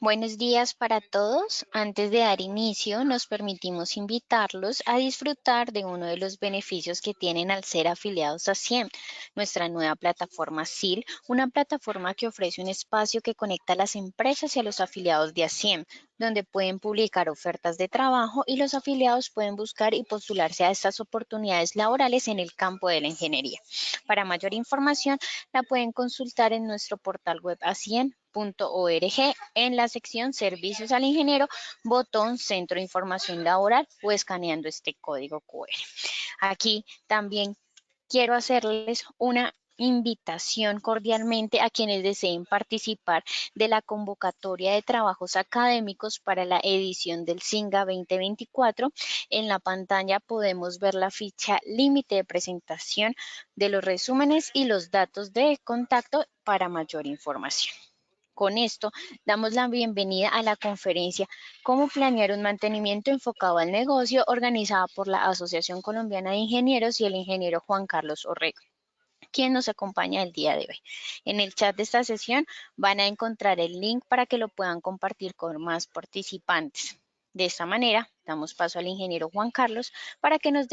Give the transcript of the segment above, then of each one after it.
Buenos días para todos. Antes de dar inicio, nos permitimos invitarlos a disfrutar de uno de los beneficios que tienen al ser afiliados a CIEM, nuestra nueva plataforma SIL, una plataforma que ofrece un espacio que conecta a las empresas y a los afiliados de ASIEM, donde pueden publicar ofertas de trabajo y los afiliados pueden buscar y postularse a estas oportunidades laborales en el campo de la ingeniería. Para mayor información, la pueden consultar en nuestro portal web asien.org en la sección Servicios al Ingeniero, botón Centro de Información Laboral o escaneando este código QR. Aquí también quiero hacerles una invitación cordialmente a quienes deseen participar de la convocatoria de trabajos académicos para la edición del SINGA 2024. En la pantalla podemos ver la ficha límite de presentación de los resúmenes y los datos de contacto para mayor información. Con esto, damos la bienvenida a la conferencia Cómo planear un mantenimiento enfocado al negocio, organizada por la Asociación Colombiana de Ingenieros y el ingeniero Juan Carlos Orrego, quien nos acompaña el día de hoy. En el chat de esta sesión van a encontrar el link para que lo puedan compartir con más participantes. De esta manera, damos paso al ingeniero Juan Carlos para que nos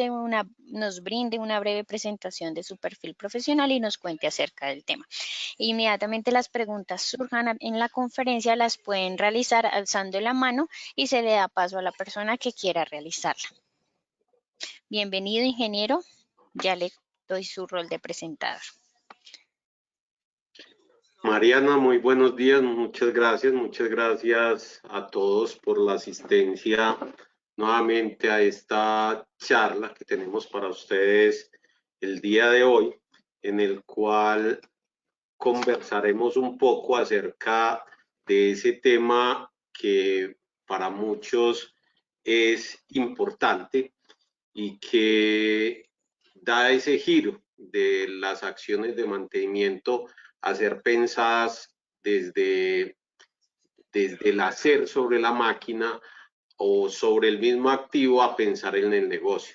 brinde una breve presentación de su perfil profesional y nos cuente acerca del tema. Inmediatamente las preguntas surjan en la conferencia, las pueden realizar alzando la mano y se le da paso a la persona que quiera realizarla. Bienvenido, ingeniero. Ya le doy su rol de presentador. Mariana, muy buenos días, muchas gracias a todos por la asistencia nuevamente a esta charla que tenemos para ustedes el día de hoy, en el cual conversaremos un poco acerca de ese tema que para muchos es importante y que da ese giro de las acciones de mantenimiento a ser pensadas desde el hacer sobre la máquina o sobre el mismo activo a pensar en el negocio.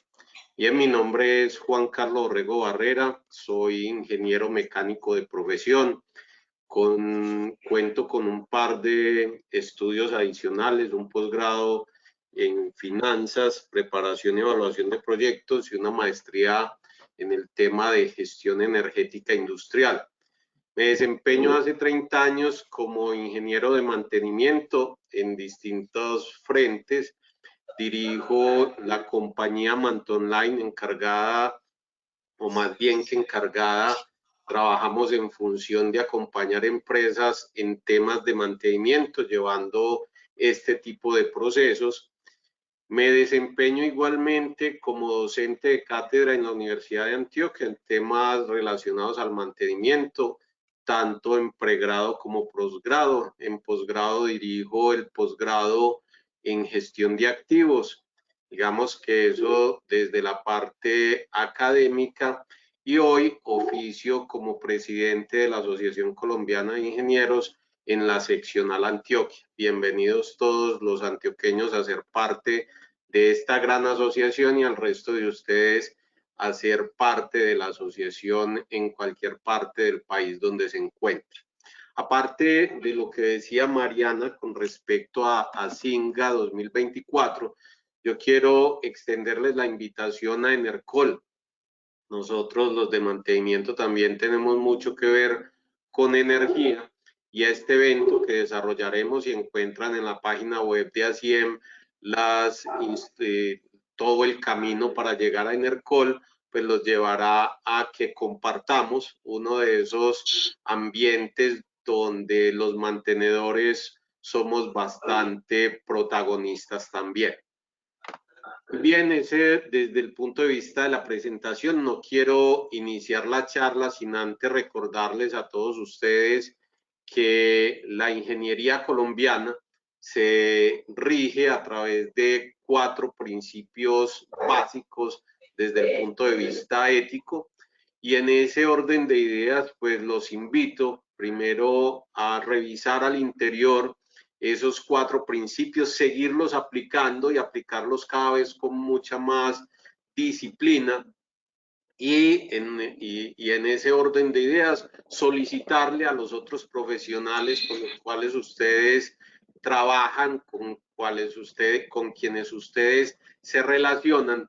Bien, mi nombre es Juan Carlos Orrego Barrera, soy ingeniero mecánico de profesión, cuento con un par de estudios adicionales, un posgrado en finanzas, preparación y evaluación de proyectos y una maestría en el tema de gestión energética industrial. Me desempeño hace 30 años como ingeniero de mantenimiento en distintos frentes. Dirijo la compañía Mantonline encargada, o más bien que encargada, trabajamos en función de acompañar empresas en temas de mantenimiento, llevando este tipo de procesos. Me desempeño igualmente como docente de cátedra en la Universidad de Antioquia en temas relacionados al mantenimiento, tanto en pregrado como posgrado. En posgrado dirijo el posgrado en gestión de activos. Digamos que eso desde la parte académica, y hoy oficio como presidente de la Asociación Colombiana de Ingenieros en la seccional Antioquia. Bienvenidos todos los antioqueños a ser parte de esta gran asociación y al resto de ustedes a ser parte de la asociación en cualquier parte del país donde se encuentre. Aparte de lo que decía Mariana con respecto a SINGA 2024, yo quiero extenderles la invitación a Enercol. Nosotros los de mantenimiento también tenemos mucho que ver con energía, y a este evento que desarrollaremos y encuentran en la página web de ASIEM todo el camino para llegar a Enercol, pues los llevará a que compartamos uno de esos ambientes donde los mantenedores somos bastante protagonistas también. Bien, desde el punto de vista de la presentación, no quiero iniciar la charla sin antes recordarles a todos ustedes que la ingeniería colombiana se rige a través de 4 principios básicos desde el punto de vista ético, y en ese orden de ideas pues los invito primero a revisar al interior esos 4 principios, seguirlos aplicando y aplicarlos cada vez con mucha más disciplina, y en ese orden de ideas solicitarle a los otros profesionales con los cuales ustedes trabajan, con quienes ustedes se relacionan,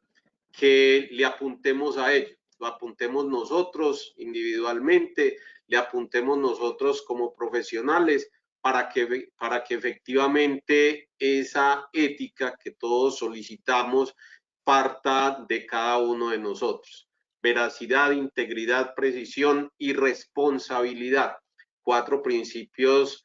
que le apuntemos a ello, lo apuntemos nosotros individualmente, le apuntemos nosotros como profesionales, para que efectivamente esa ética que todos solicitamos parta de cada uno de nosotros. Veracidad, integridad, precisión y responsabilidad. 4 principios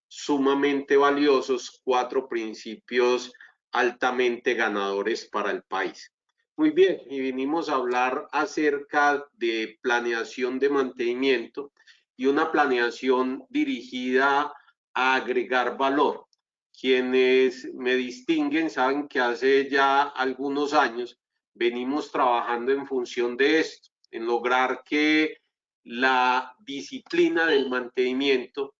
sumamente valiosos, 4 principios altamente ganadores para el país. Muy bien, y vinimos a hablar acerca de planeación de mantenimiento y una planeación dirigida a agregar valor. Quienes me distinguen saben que hace ya algunos años venimos trabajando en función de esto, en lograr que la disciplina del mantenimiento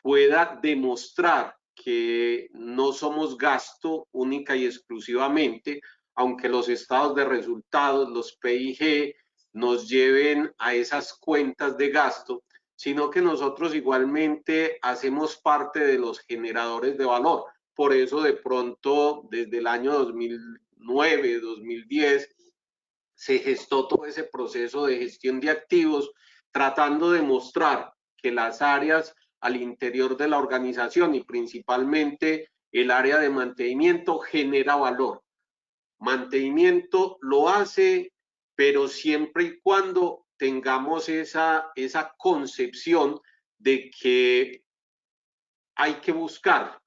pueda demostrar que no somos gasto única y exclusivamente, aunque los estados de resultados, los PIG, nos lleven a esas cuentas de gasto, sino que nosotros igualmente hacemos parte de los generadores de valor. Por eso de pronto desde el año 2009, 2010, se gestó todo ese proceso de gestión de activos, tratando de mostrar que las áreas al interior de la organización y principalmente el área de mantenimiento genera valor. Mantenimiento lo hace, pero siempre y cuando tengamos esa concepción de que hay que buscar,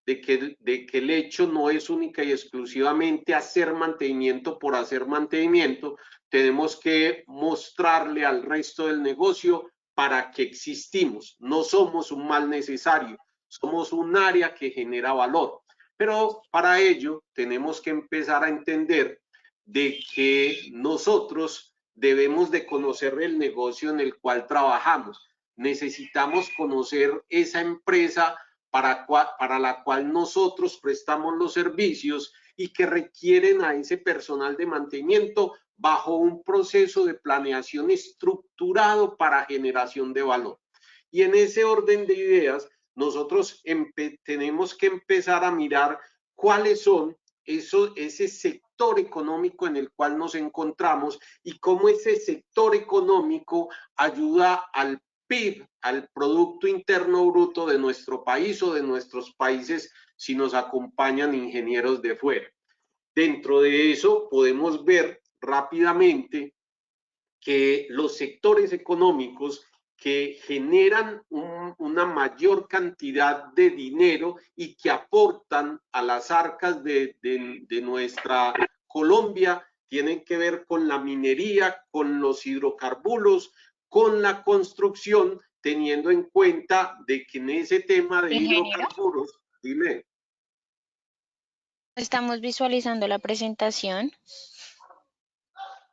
de que el hecho no es única y exclusivamente hacer mantenimiento por hacer mantenimiento. Tenemos que mostrarle al resto del negocio para qué existimos. No somos un mal necesario, somos un área que genera valor. Pero para ello tenemos que empezar a entender de que nosotros debemos de conocer el negocio en el cual trabajamos. Necesitamos conocer esa empresa para la cual nosotros prestamos los servicios y que requieren a ese personal de mantenimiento bajo un proceso de planeación estructurado para generación de valor. Y en ese orden de ideas, nosotros tenemos que empezar a mirar cuáles son ese sector económico en el cual nos encontramos y cómo ese sector económico ayuda al PIB, al Producto Interno Bruto de nuestro país o de nuestros países si nos acompañan ingenieros de fuera. Dentro de eso podemos ver rápidamente que los sectores económicos que generan una mayor cantidad de dinero y que aportan a las arcas de nuestra Colombia tienen que ver con la minería, con los hidrocarburos, con la construcción, teniendo en cuenta de que en ese tema de hidrocarburos, dime. Estamos visualizando la presentación.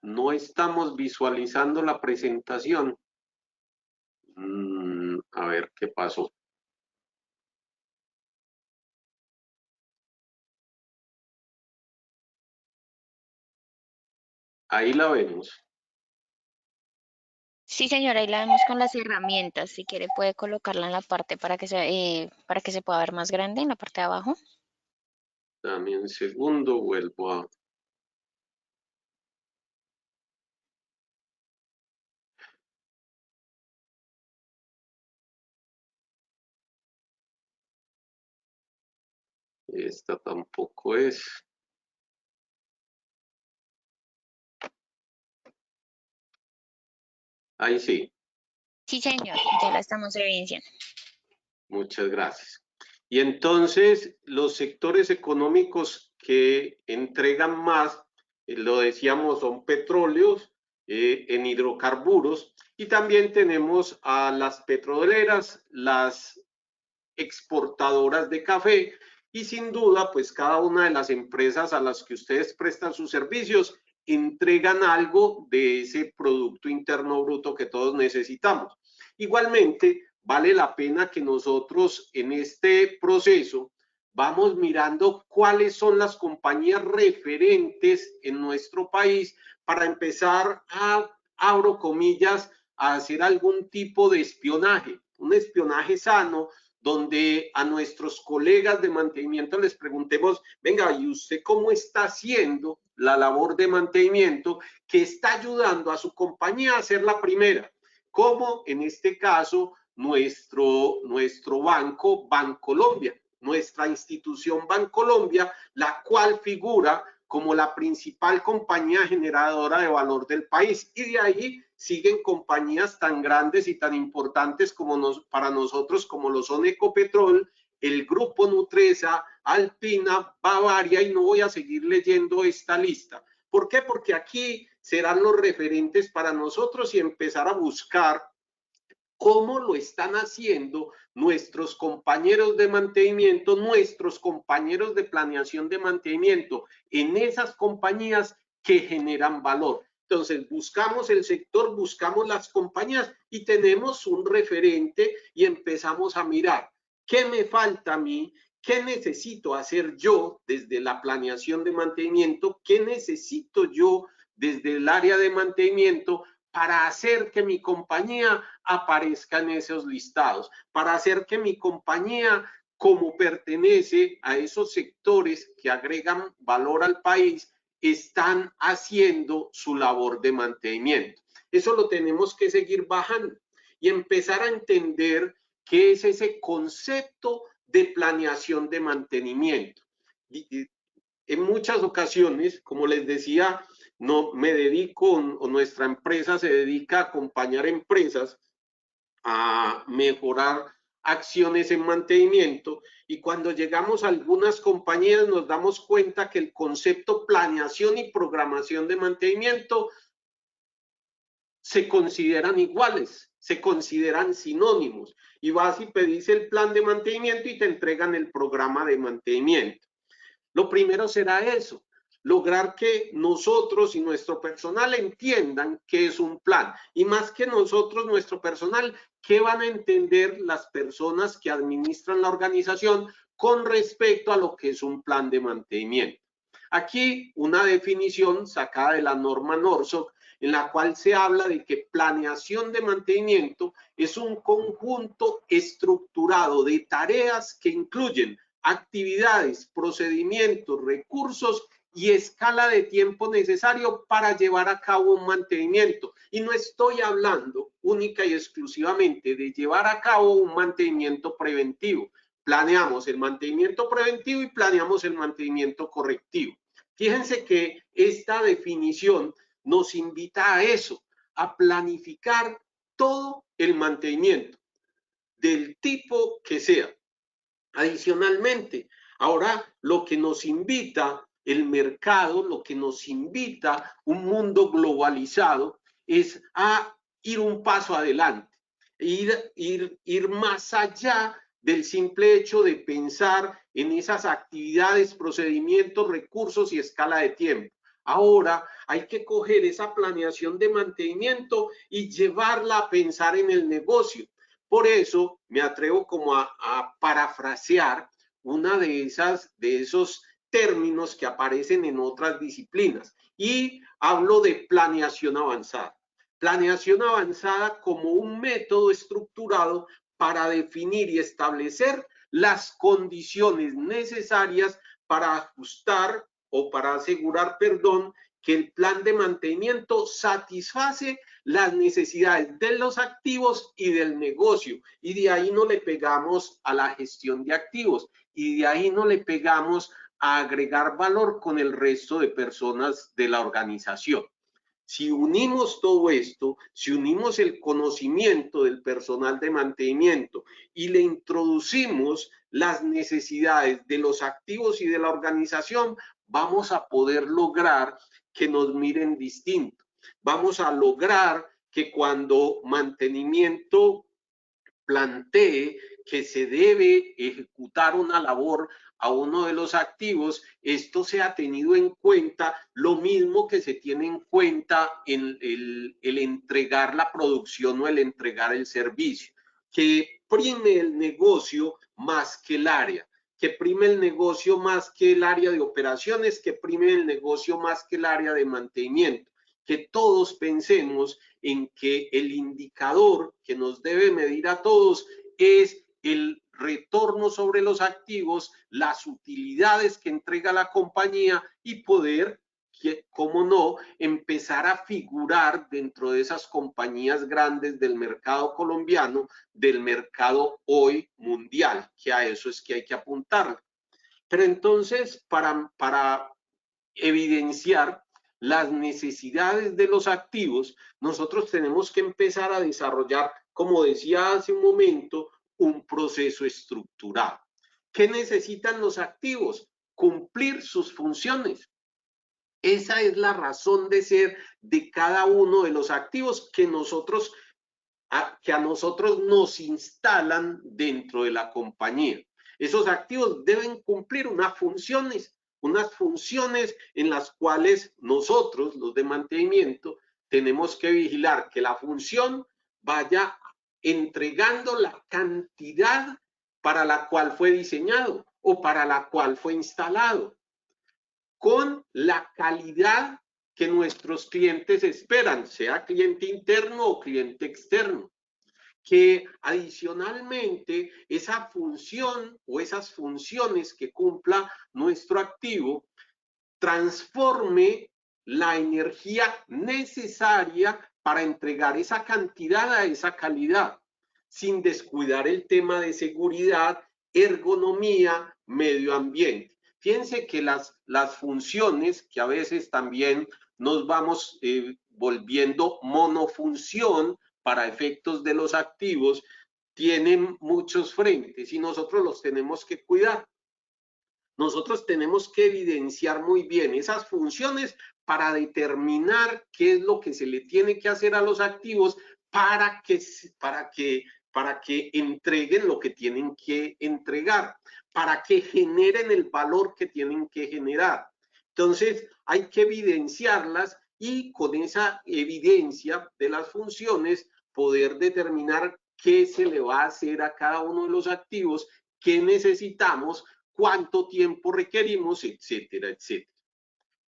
No estamos visualizando la presentación. A ver qué pasó. Ahí la vemos. Sí, señora, ahí la vemos con las herramientas. Si quiere puede colocarla en la parte para que se pueda ver más grande en la parte de abajo. Dame un segundo, vuelvo a... Esta tampoco es. Ahí sí. Sí, señor, ya la estamos evidenciando. Muchas gracias. Y entonces, los sectores económicos que entregan más, lo decíamos, son petróleos, en hidrocarburos, y también tenemos a las petroleras, las exportadoras de café, y sin duda, pues cada una de las empresas a las que ustedes prestan sus servicios entregan algo de ese Producto Interno Bruto que todos necesitamos. Igualmente, vale la pena que nosotros en este proceso vamos mirando cuáles son las compañías referentes en nuestro país para empezar a, abro comillas, a hacer algún tipo de espionaje, un espionaje sano, donde a nuestros colegas de mantenimiento les preguntemos, venga, ¿y usted cómo está haciendo la labor de mantenimiento que está ayudando a su compañía a ser la primera? Como en este caso nuestro banco, Bancolombia, nuestra institución Bancolombia, la cual figura como la principal compañía generadora de valor del país. Y de ahí siguen compañías tan grandes y tan importantes como para nosotros como lo son Ecopetrol, el Grupo Nutresa, Alpina, Bavaria, y no voy a seguir leyendo esta lista. ¿Por qué? Porque aquí serán los referentes para nosotros y empezar a buscar cómo lo están haciendo nuestros compañeros de mantenimiento, nuestros compañeros de planeación de mantenimiento en esas compañías que generan valor. Entonces, buscamos el sector, buscamos las compañías y tenemos un referente y empezamos a mirar qué me falta a mí, qué necesito hacer yo desde la planeación de mantenimiento, qué necesito yo desde el área de mantenimiento para hacer que mi compañía aparezca en esos listados, para hacer que mi compañía, como pertenece a esos sectores que agregan valor al país, están haciendo su labor de mantenimiento. Eso lo tenemos que seguir bajando y empezar a entender qué es ese concepto de planeación de mantenimiento. En muchas ocasiones, como les decía, no me dedico o nuestra empresa se dedica a acompañar empresas a mejorar acciones en mantenimiento y cuando llegamos a algunas compañías nos damos cuenta que el concepto planeación y programación de mantenimiento se consideran iguales, se consideran sinónimos y vas y pedís el plan de mantenimiento y te entregan el programa de mantenimiento. Lo primero será eso, lograr que nosotros y nuestro personal entiendan qué es un plan. Y más que nosotros, nuestro personal, qué van a entender las personas que administran la organización con respecto a lo que es un plan de mantenimiento. Aquí una definición sacada de la norma NORSOC, en la cual se habla de que planeación de mantenimiento es un conjunto estructurado de tareas que incluyen actividades, procedimientos, recursos y escala de tiempo necesario para llevar a cabo un mantenimiento. Y no estoy hablando única y exclusivamente de llevar a cabo un mantenimiento preventivo. Planeamos el mantenimiento preventivo y planeamos el mantenimiento correctivo. Fíjense que esta definición nos invita a eso, a planificar todo el mantenimiento, del tipo que sea. Adicionalmente, ahora lo que nos invita el mercado, lo que nos invita un mundo globalizado es a ir un paso adelante, ir más allá del simple hecho de pensar en esas actividades, procedimientos, recursos y escala de tiempo. Ahora hay que coger esa planeación de mantenimiento y llevarla a pensar en el negocio. Por eso me atrevo como a parafrasear una de esos términos que aparecen en otras disciplinas y hablo de planeación avanzada. Planeación avanzada como un método estructurado para definir y establecer las condiciones necesarias para ajustar o para asegurar, perdón, que el plan de mantenimiento satisface las necesidades de los activos y del negocio. Y de ahí no le pegamos a la gestión de activos y de ahí no le pegamos a agregar valor con el resto de personas de la organización. Si unimos todo esto, si unimos el conocimiento del personal de mantenimiento y le introducimos las necesidades de los activos y de la organización, vamos a poder lograr que nos miren distinto. Vamos a lograr que cuando mantenimiento plantee que se debe ejecutar una labor a uno de los activos, esto se ha tenido en cuenta lo mismo que se tiene en cuenta en el entregar la producción o el entregar el servicio, que prime el negocio más que el área, que prime el negocio más que el área de operaciones, que prime el negocio más que el área de mantenimiento, que todos pensemos en que el indicador que nos debe medir a todos es el retorno sobre los activos, las utilidades que entrega la compañía y poder, cómo no, empezar a figurar dentro de esas compañías grandes del mercado colombiano, del mercado hoy mundial, que a eso es que hay que apuntar. Pero entonces, para evidenciar las necesidades de los activos, nosotros tenemos que empezar a desarrollar, como decía hace un momento, un proceso estructurado. ¿Qué necesitan los activos? Cumplir sus funciones. Esa es la razón de ser de cada uno de los activos que a nosotros nos instalan dentro de la compañía. Esos activos deben cumplir unas funciones en las cuales nosotros, los de mantenimiento, tenemos que vigilar que la función vaya entregando la cantidad para la cual fue diseñado o para la cual fue instalado, con la calidad que nuestros clientes esperan, sea cliente interno o cliente externo. Que adicionalmente esa función o esas funciones que cumpla nuestro activo transforme la energía necesaria para entregar esa cantidad a esa calidad, sin descuidar el tema de seguridad, ergonomía, medio ambiente. Fíjense que las funciones, que a veces también nos vamos volviendo monofunción para efectos de los activos, tienen muchos frentes y nosotros los tenemos que cuidar. Nosotros tenemos que evidenciar muy bien esas funciones para determinar qué es lo que se le tiene que hacer a los activos para que entreguen lo que tienen que entregar, para que generen el valor que tienen que generar. Entonces, hay que evidenciarlas y con esa evidencia de las funciones poder determinar qué se le va a hacer a cada uno de los activos, qué necesitamos, cuánto tiempo requerimos, etcétera, etcétera.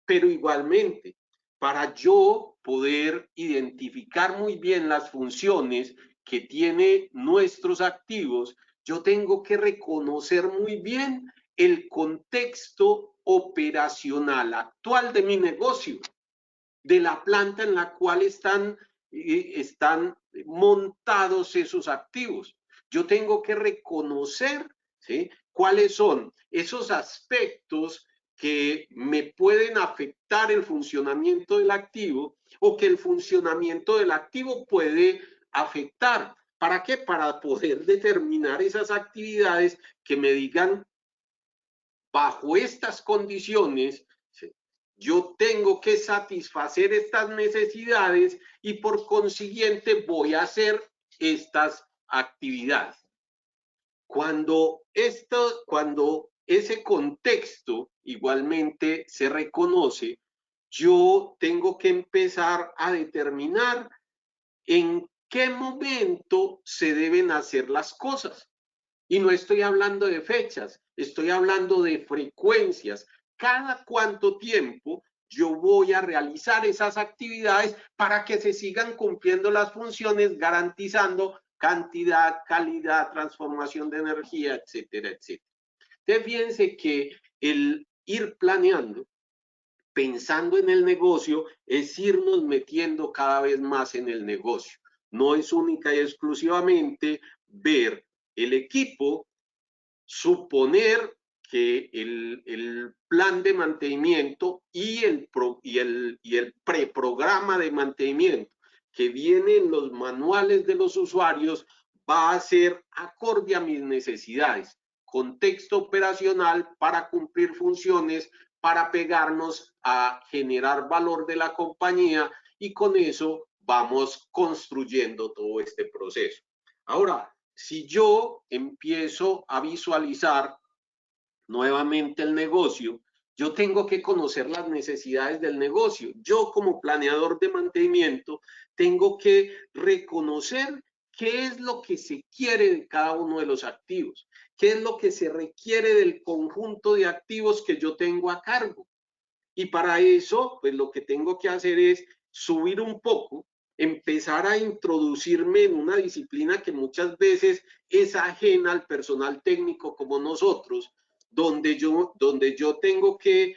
Pero igualmente, para yo poder identificar muy bien las funciones que tiene nuestros activos, yo tengo que reconocer muy bien el contexto operacional actual de mi negocio, de la planta en la cual están montados esos activos. Yo tengo que reconocer, ¿sí?, cuáles son esos aspectos que me pueden afectar el funcionamiento del activo o que el funcionamiento del activo puede afectar. ¿Para qué? Para poder determinar esas actividades que me digan, bajo estas condiciones, yo tengo que satisfacer estas necesidades y por consiguiente voy a hacer estas actividades. Cuando ese contexto igualmente se reconoce, yo tengo que empezar a determinar en qué momento se deben hacer las cosas. Y no estoy hablando de fechas, estoy hablando de frecuencias. Cada cuánto tiempo yo voy a realizar esas actividades para que se sigan cumpliendo las funciones, garantizando cantidad, calidad, transformación de energía, etcétera, etcétera. Entonces, fíjense que el ir planeando, pensando en el negocio, es irnos metiendo cada vez más en el negocio. No es única y exclusivamente ver el equipo, suponer que el plan de mantenimiento y el preprograma de mantenimiento que viene en los manuales de los usuarios va a ser acorde a mis necesidades, contexto operacional para cumplir funciones, para pegarnos a generar valor de la compañía y con eso vamos construyendo todo este proceso. Ahora, si yo empiezo a visualizar nuevamente el negocio, yo tengo que conocer las necesidades del negocio. Yo como planeador de mantenimiento tengo que reconocer qué es lo que se quiere de cada uno de los activos, qué es lo que se requiere del conjunto de activos que yo tengo a cargo. Y para eso, pues lo que tengo que hacer es subir un poco empezar a introducirme en una disciplina que muchas veces es ajena al personal técnico como nosotros, donde yo tengo que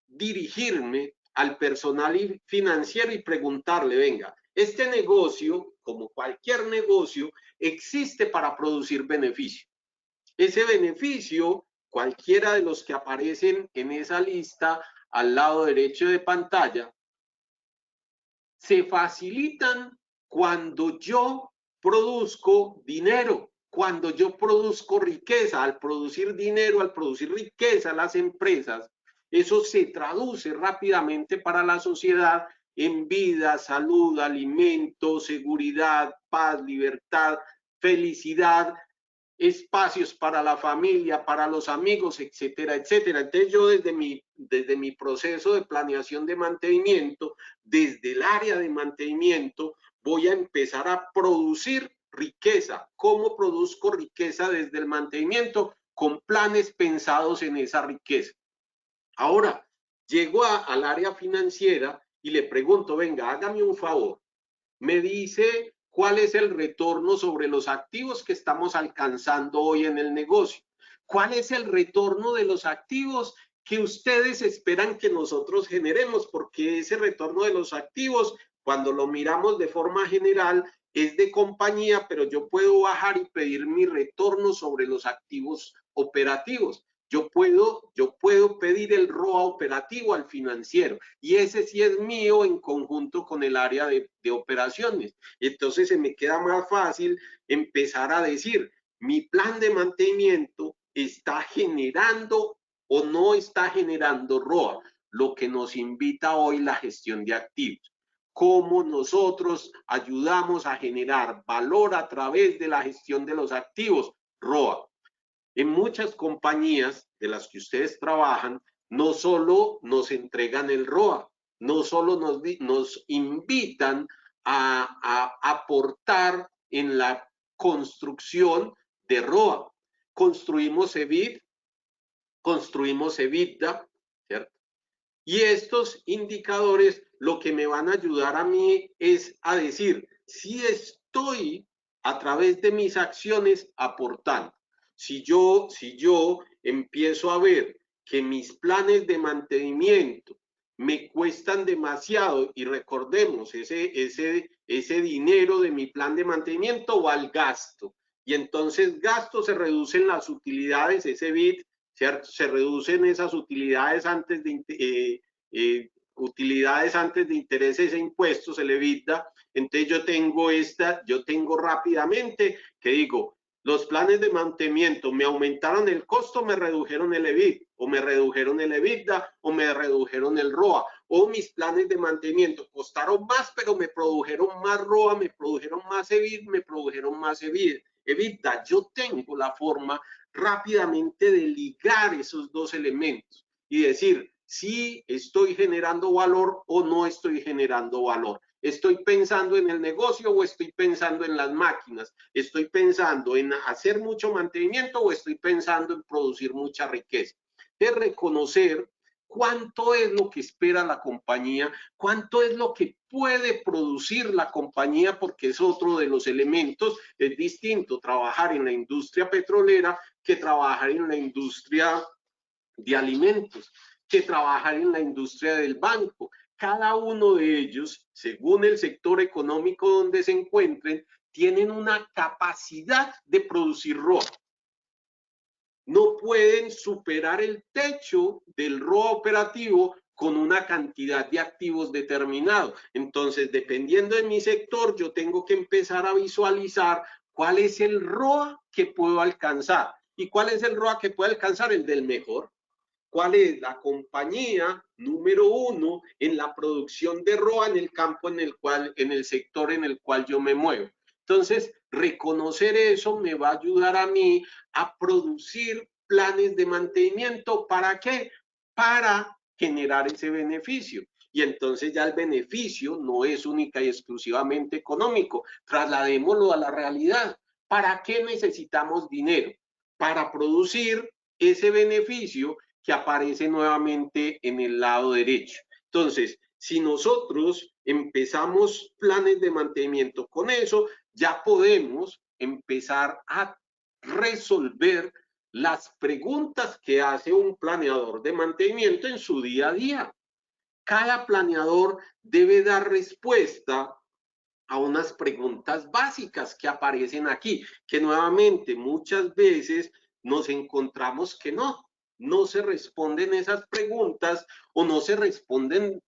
dirigirme al personal financiero y preguntarle, venga, este negocio, como cualquier negocio, existe para producir beneficio. Ese beneficio, cualquiera de los que aparecen en esa lista al lado derecho de pantalla, se facilitan cuando yo produzco dinero, cuando yo produzco riqueza. Al producir dinero, al producir riqueza, las empresas, eso se traduce rápidamente para la sociedad en vida, salud, alimento, seguridad, paz, libertad, felicidad, espacios para la familia, para los amigos, etcétera, etcétera. Entonces yo desde mi proceso de planeación de mantenimiento, desde el área de mantenimiento, voy a empezar a producir riqueza. ¿Cómo produzco riqueza desde el mantenimiento? Con planes pensados en esa riqueza. Ahora, llego al área financiera y le pregunto, venga, hágame un favor. Me dice cuál es el retorno sobre los activos que estamos alcanzando hoy en el negocio. ¿Cuál es el retorno de los activos que ustedes esperan que nosotros generemos? Porque ese retorno de los activos, cuando lo miramos de forma general, es de compañía, pero yo puedo bajar y pedir mi retorno sobre los activos operativos. Yo puedo pedir el ROA operativo al financiero y ese sí es mío en conjunto con el área de operaciones. Entonces se me queda más fácil empezar a decir, mi plan de mantenimiento está generando o no está generando ROA, lo que nos invita hoy la gestión de activos. Cómo nosotros ayudamos a generar valor a través de la gestión de los activos, ROA. En muchas compañías de las que ustedes trabajan, no solo nos entregan el ROA, no solo nos invitan a aportar en la construcción de ROA. Construimos EBIT, construimos EBITDA, ¿cierto? Y estos indicadores lo que me van a ayudar a mí es a decir si estoy a través de mis acciones aportando. Si yo empiezo a ver que mis planes de mantenimiento me cuestan demasiado y recordemos, ese dinero de mi plan de mantenimiento va al gasto y entonces gasto se reducen las utilidades, ese bit se reducen esas utilidades antes de intereses e impuestos, el EBITDA. Entonces yo tengo rápidamente que digo, los planes de mantenimiento me aumentaron el costo, me redujeron el EBIT, o me redujeron el EBITDA, o me redujeron el ROA, o mis planes de mantenimiento costaron más, pero me produjeron más ROA, me produjeron más EBIT, me produjeron más EBITDA. Yo tengo la forma rápidamente de ligar esos dos elementos y decir si estoy generando valor o no estoy generando valor. ¿Estoy pensando en el negocio o estoy pensando en las máquinas? ¿Estoy pensando en hacer mucho mantenimiento o estoy pensando en producir mucha riqueza? Es reconocer cuánto es lo que espera la compañía, cuánto es lo que puede producir la compañía, porque es otro de los elementos. Es distinto trabajar en la industria petrolera que trabajar en la industria de alimentos, que trabajar en la industria del banco. Cada uno de ellos, según el sector económico donde se encuentren, tienen una capacidad de producir ROA. No pueden superar el techo del ROA operativo con una cantidad de activos determinado. Entonces, dependiendo de mi sector, yo tengo que empezar a visualizar cuál es el ROA que puedo alcanzar. ¿Y cuál es el ROA que puedo alcanzar? El del mejor. ¿Cuál es la compañía número uno en la producción de ROA en el campo en el sector en el cual yo me muevo? Entonces, reconocer eso me va a ayudar a mí a producir planes de mantenimiento. ¿Para qué? Para generar ese beneficio. Y entonces ya el beneficio no es única y exclusivamente económico. Trasladémoslo a la realidad. ¿Para qué necesitamos dinero? Para producir ese beneficio que aparece nuevamente en el lado derecho. Entonces, si nosotros empezamos planes de mantenimiento. Con eso ya podemos empezar a resolver las preguntas que hace un planeador de mantenimiento en su día a día. Cada planeador debe dar respuesta a unas preguntas básicas que aparecen aquí, que nuevamente muchas veces nos encontramos que no se responden esas preguntas o no se responden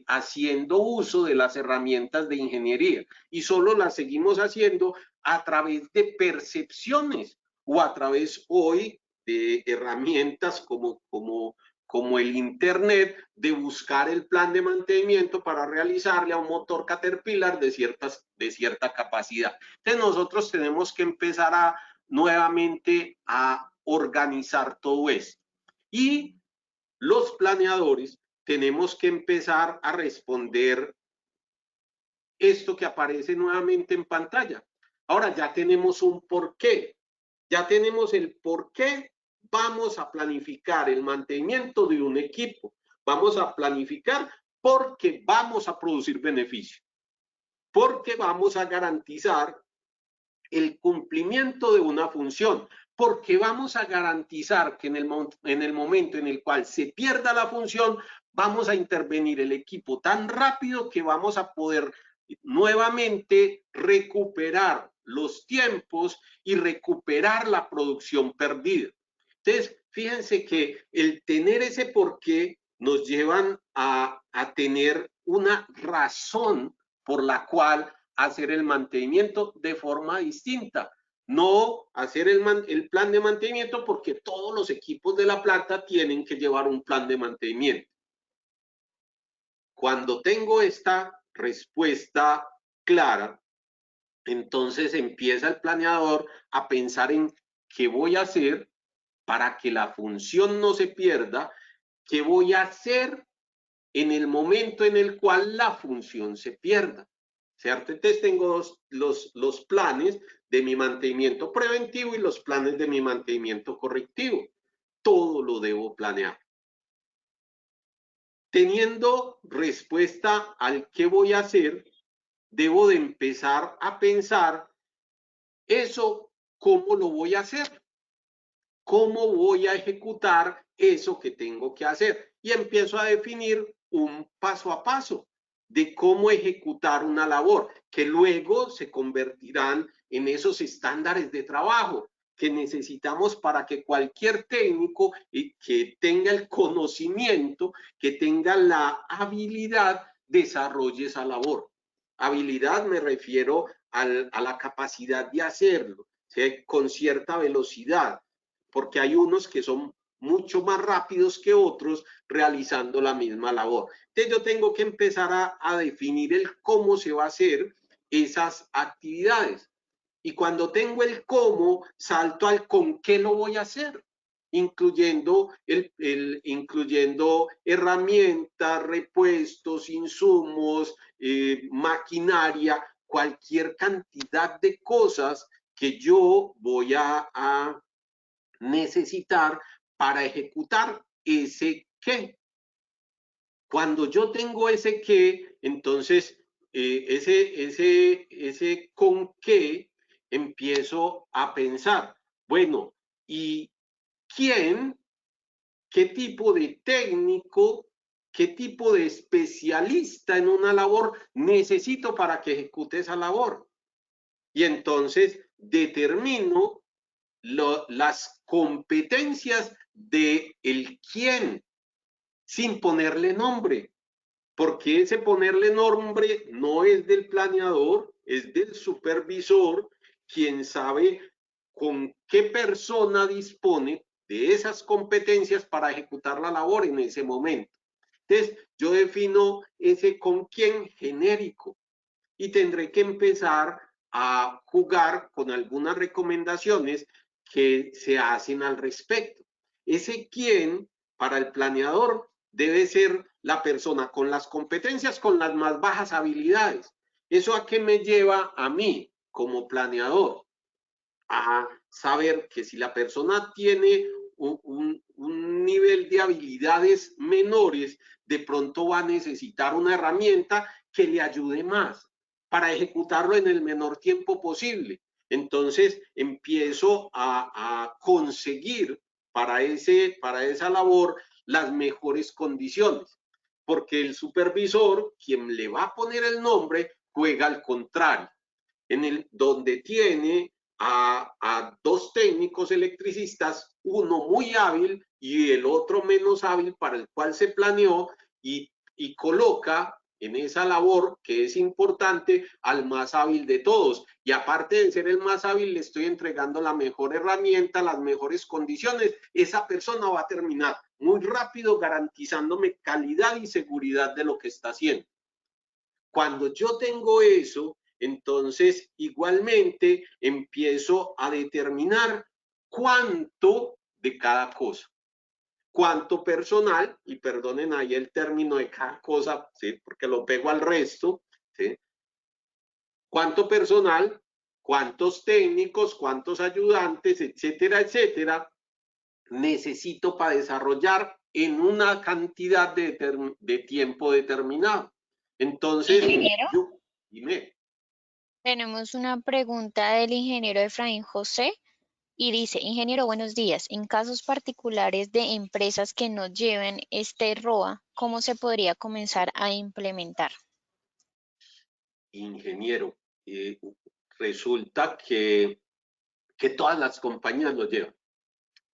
haciendo uso de las herramientas de ingeniería y solo las seguimos haciendo a través de percepciones o a través hoy de herramientas como el Internet, de buscar el plan de mantenimiento para realizarle a un motor Caterpillar de cierta capacidad. Entonces nosotros tenemos que empezar nuevamente a organizar todo esto. Y los planeadores tenemos que empezar a responder esto que aparece nuevamente en pantalla. Ahora ya tenemos un porqué. Ya tenemos el porqué. Vamos a planificar el mantenimiento de un equipo. Vamos a planificar porque vamos a producir beneficio. Porque vamos a garantizar el cumplimiento de una función. Porque vamos a garantizar que en el momento en el cual se pierda la función, vamos a intervenir el equipo tan rápido que vamos a poder nuevamente recuperar los tiempos y recuperar la producción perdida. Entonces, fíjense que el tener ese porqué nos llevan a tener una razón por la cual hacer el mantenimiento de forma distinta. No hacer el plan de mantenimiento porque todos los equipos de la planta tienen que llevar un plan de mantenimiento. Cuando tengo esta respuesta clara, entonces empieza el planeador a pensar en qué voy a hacer para que la función no se pierda, qué voy a hacer en el momento en el cual la función se pierda. ¿Cierto? Entonces tengo los planes de mi mantenimiento preventivo y los planes de mi mantenimiento correctivo. Todo lo debo planear. Teniendo respuesta al qué voy a hacer, debo de empezar a pensar eso, ¿cómo lo voy a hacer? ¿Cómo voy a ejecutar eso que tengo que hacer? Y empiezo a definir un paso a paso de cómo ejecutar una labor, que luego se convertirán en esos estándares de trabajo que necesitamos para que cualquier técnico que tenga el conocimiento, que tenga la habilidad, desarrolle esa labor. Habilidad me refiero a la capacidad de hacerlo, ¿sí? Con cierta velocidad, porque hay unos que son mucho más rápidos que otros realizando la misma labor. Entonces yo tengo que empezar a definir el cómo se va a hacer esas actividades. Y cuando tengo el cómo, salto al con qué lo voy a hacer, incluyendo herramientas, repuestos, insumos, maquinaria, cualquier cantidad de cosas que yo voy a necesitar para ejecutar ese qué. Cuando yo tengo ese qué, entonces ese con qué empiezo a pensar, bueno, ¿y quién, qué tipo de técnico, qué tipo de especialista en una labor necesito para que ejecute esa labor? Y entonces determino las competencias de el quién, sin ponerle nombre, porque ese ponerle nombre no es del planeador, es del supervisor, quien sabe con qué persona dispone de esas competencias para ejecutar la labor en ese momento. Entonces, yo defino ese con quién genérico y tendré que empezar a jugar con algunas recomendaciones que se hacen al respecto. Ese quién para el planeador debe ser la persona con las competencias, con las más bajas habilidades. ¿Eso a qué me lleva a mí como planeador? A saber que si la persona tiene un nivel de habilidades menores, de pronto va a necesitar una herramienta que le ayude más para ejecutarlo en el menor tiempo posible. Entonces empiezo a conseguir para esa labor las mejores condiciones, porque el supervisor, quien le va a poner el nombre, juega al contrario, donde tiene a dos técnicos electricistas, uno muy hábil y el otro menos hábil, para el cual se planeó y coloca en esa labor que es importante al más hábil de todos. Y aparte de ser el más hábil, le estoy entregando la mejor herramienta, las mejores condiciones. Esa persona va a terminar muy rápido, garantizándome calidad y seguridad de lo que está haciendo. Cuando yo tengo eso, entonces igualmente empiezo a determinar cuánto de cada cosa, cuánto personal, y perdonen ahí el término de cada cosa, ¿sí? Porque lo pego al resto, ¿sí? Cuánto personal, cuántos técnicos, cuántos ayudantes, etcétera, etcétera, necesito para desarrollar en una cantidad de tiempo determinado. Entonces, Ingeniero, dime. tenemos una pregunta del ingeniero Efraín José y dice, ingeniero, buenos días. En casos particulares de empresas que no lleven este ROA, ¿cómo se podría comenzar a implementar? Ingeniero, resulta que todas las compañías lo llevan,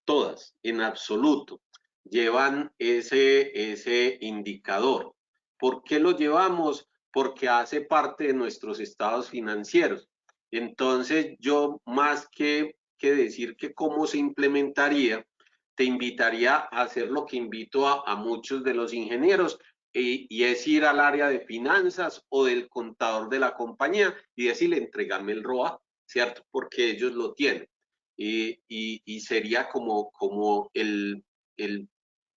todas, en absoluto, llevan ese indicador. ¿Por qué lo llevamos? Porque hace parte de nuestros estados financieros. Entonces, yo más que decir que cómo se implementaría, te invitaría a hacer lo que invito a muchos de los ingenieros, y es ir al área de finanzas o del contador de la compañía y decirle, entregame el ROA, ¿cierto? Porque ellos lo tienen. Y sería como el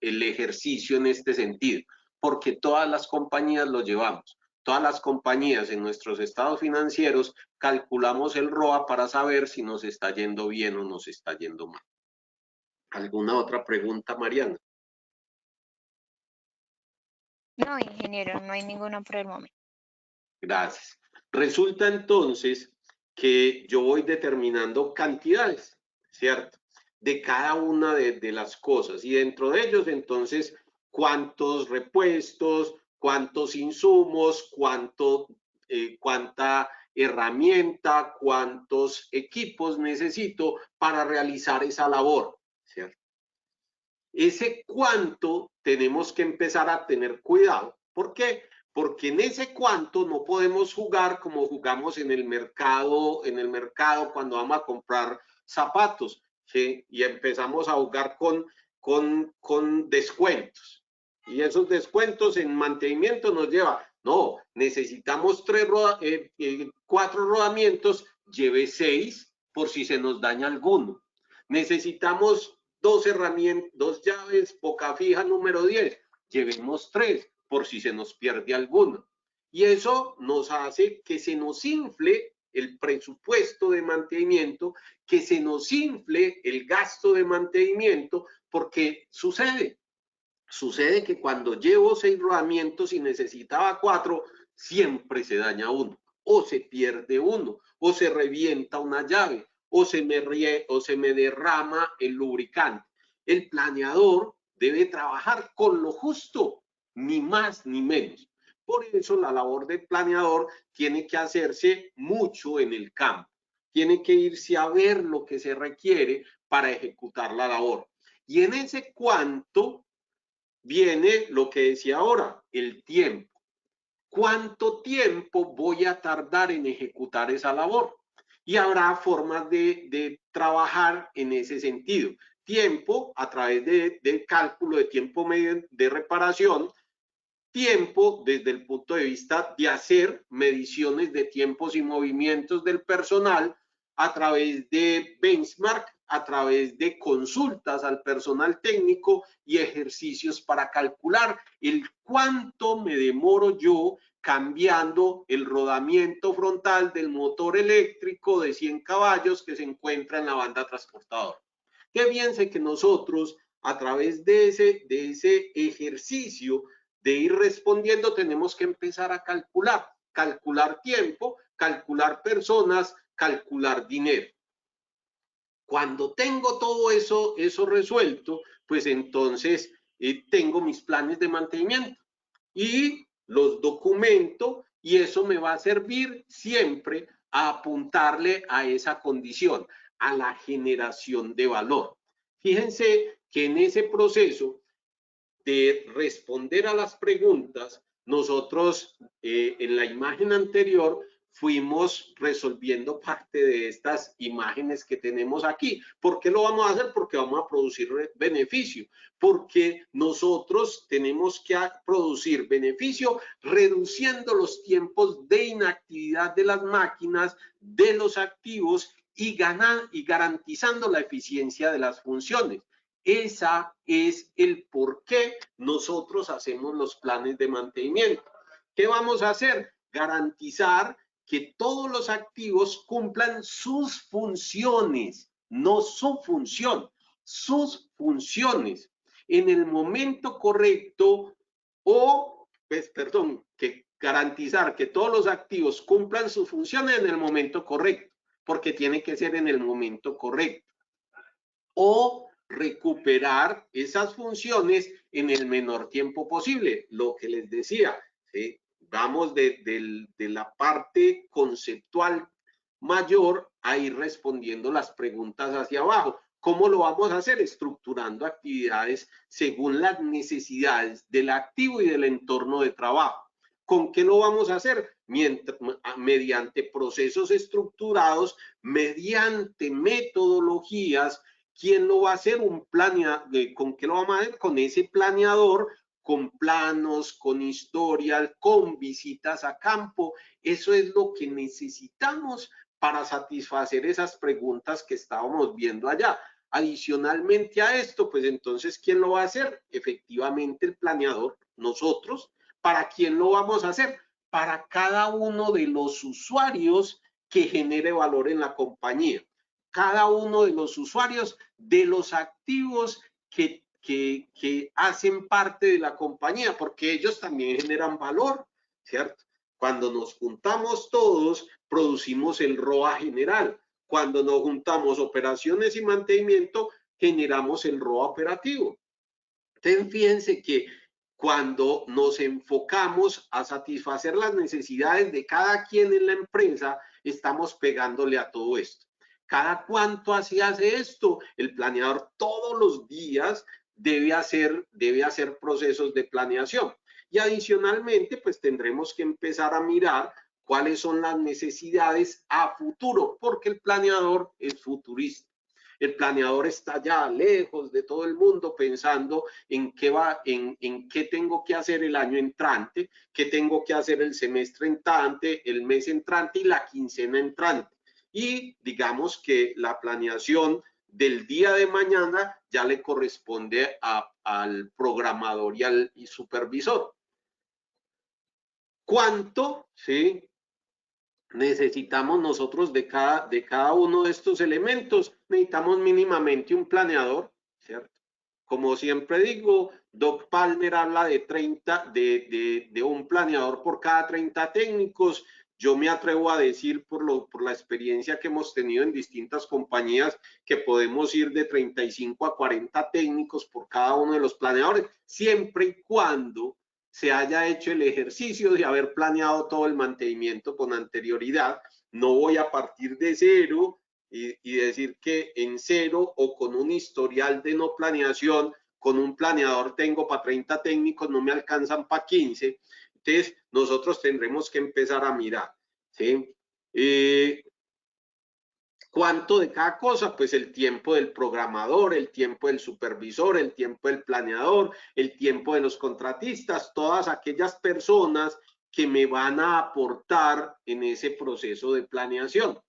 ejercicio en este sentido, porque todas las compañías lo llevamos. Todas las compañías en nuestros estados financieros calculamos el ROA para saber si nos está yendo bien o nos está yendo mal. ¿Alguna otra pregunta, Mariana? No, ingeniero, no hay ninguna por el momento. Gracias. Resulta entonces que yo voy determinando cantidades, ¿cierto? De cada una de las cosas. Y dentro de ellos, entonces, cuántos repuestos, cuántos insumos, cuánta herramienta, cuántos equipos necesito para realizar esa labor, ¿cierto? Ese cuánto tenemos que empezar a tener cuidado. ¿Por qué? Porque en ese cuánto no podemos jugar como jugamos en el mercado cuando vamos a comprar zapatos, ¿sí? Y empezamos a jugar con descuentos. Y esos descuentos en mantenimiento nos lleva, no, necesitamos 4 rodamientos, lleve 6 por si se nos daña alguno. Necesitamos 2 llaves, boca fija número 10, llevemos 3 por si se nos pierde alguno. Y eso nos hace que se nos infle el presupuesto de mantenimiento, que se nos infle el gasto de mantenimiento, porque sucede que cuando llevo 6 rodamientos y necesitaba 4, siempre se daña uno, o se pierde uno, o se revienta una llave, o se me derrama el lubricante. El planeador debe trabajar con lo justo, ni más ni menos. Por eso la labor del planeador tiene que hacerse mucho en el campo. Tiene que irse a ver lo que se requiere para ejecutar la labor. Y en ese cuánto viene lo que decía ahora, el tiempo. ¿Cuánto tiempo voy a tardar en ejecutar esa labor? Y habrá formas de trabajar en ese sentido. Tiempo a través del cálculo de tiempo medio de reparación, tiempo desde el punto de vista de hacer mediciones de tiempos y movimientos del personal a través de benchmark, a través de consultas al personal técnico y ejercicios para calcular el cuánto me demoro yo cambiando el rodamiento frontal del motor eléctrico de 100 caballos que se encuentra en la banda transportadora. Que piense que nosotros, a través de ese ejercicio de ir respondiendo, tenemos que empezar a calcular tiempo, calcular personas, calcular dinero. Cuando tengo todo eso resuelto, pues entonces tengo mis planes de mantenimiento y los documento, y eso me va a servir siempre a apuntarle a esa condición, a la generación de valor. Fíjense que en ese proceso de responder a las preguntas, nosotros en la imagen anterior fuimos resolviendo parte de estas imágenes que tenemos aquí. ¿Por qué lo vamos a hacer? Porque vamos a producir beneficio, porque nosotros tenemos que producir beneficio reduciendo los tiempos de inactividad de las máquinas, de los activos y garantizando la eficiencia de las funciones. Esa es el por qué nosotros hacemos los planes de mantenimiento. ¿Qué vamos a hacer? Garantizar que todos los activos cumplan sus funciones, no su función, sus funciones en el momento correcto que garantizar que todos los activos cumplan sus funciones en el momento correcto, porque tiene que ser en el momento correcto. O recuperar esas funciones en el menor tiempo posible, lo que les decía, ¿sí? Vamos de la parte conceptual mayor a ir respondiendo las preguntas hacia abajo. ¿Cómo lo vamos a hacer? Estructurando actividades según las necesidades del activo y del entorno de trabajo. ¿Con qué lo vamos a hacer? Mediante procesos estructurados, mediante metodologías. ¿Quién lo va a hacer? ¿Con qué lo vamos a hacer? Con ese planeador, con planos, con historial, con visitas a campo. Eso es lo que necesitamos para satisfacer esas preguntas que estábamos viendo allá. Adicionalmente a esto, pues entonces, ¿quién lo va a hacer? Efectivamente el planeador, nosotros. ¿Para quién lo vamos a hacer? Para cada uno de los usuarios que genere valor en la compañía. Cada uno de los usuarios de los activos que hacen parte de la compañía, porque ellos también generan valor, ¿cierto? Cuando nos juntamos todos, producimos el ROA general. Cuando nos juntamos operaciones y mantenimiento, generamos el ROA operativo. Entonces, fíjense que cuando nos enfocamos a satisfacer las necesidades de cada quien en la empresa, estamos pegándole a todo esto. ¿Cada cuánto se hace esto? El planeador todos los días debe hacer procesos de planeación. Y adicionalmente, pues tendremos que empezar a mirar cuáles son las necesidades a futuro, porque el planeador es futurista. El planeador está ya lejos de todo el mundo pensando en qué tengo que hacer el año entrante, qué tengo que hacer el semestre entrante, el mes entrante y la quincena entrante. Y digamos que la planeación del día de mañana ya le corresponde al programador y al supervisor. ¿Cuánto, sí, necesitamos nosotros de cada uno de estos elementos? Necesitamos mínimamente un planeador, ¿cierto? Como siempre digo, Doc Palmer habla de un planeador por cada 30 técnicos. Yo me atrevo a decir por la experiencia que hemos tenido en distintas compañías que podemos ir de 35 a 40 técnicos por cada uno de los planeadores, siempre y cuando se haya hecho el ejercicio de haber planeado todo el mantenimiento con anterioridad. No voy a partir de cero y decir que en cero o con un historial de no planeación, con un planeador tengo para 30 técnicos, no me alcanzan para 15. Entonces, nosotros tendremos que empezar a mirar, ¿sí? ¿Cuánto de cada cosa? Pues el tiempo del programador, el tiempo del supervisor, el tiempo del planeador, el tiempo de los contratistas, todas aquellas personas que me van a aportar en ese proceso de planeación.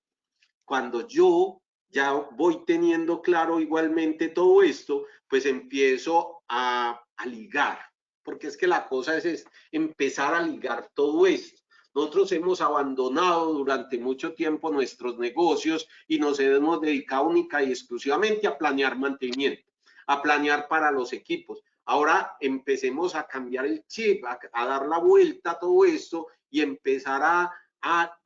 Cuando yo ya voy teniendo claro igualmente todo esto, pues empiezo a ligar, porque es que la cosa es empezar a ligar todo esto. Nosotros hemos abandonado durante mucho tiempo nuestros negocios y nos hemos dedicado única y exclusivamente a planear mantenimiento, a planear para los equipos. Ahora empecemos a cambiar el chip, a dar la vuelta a todo esto y empezar a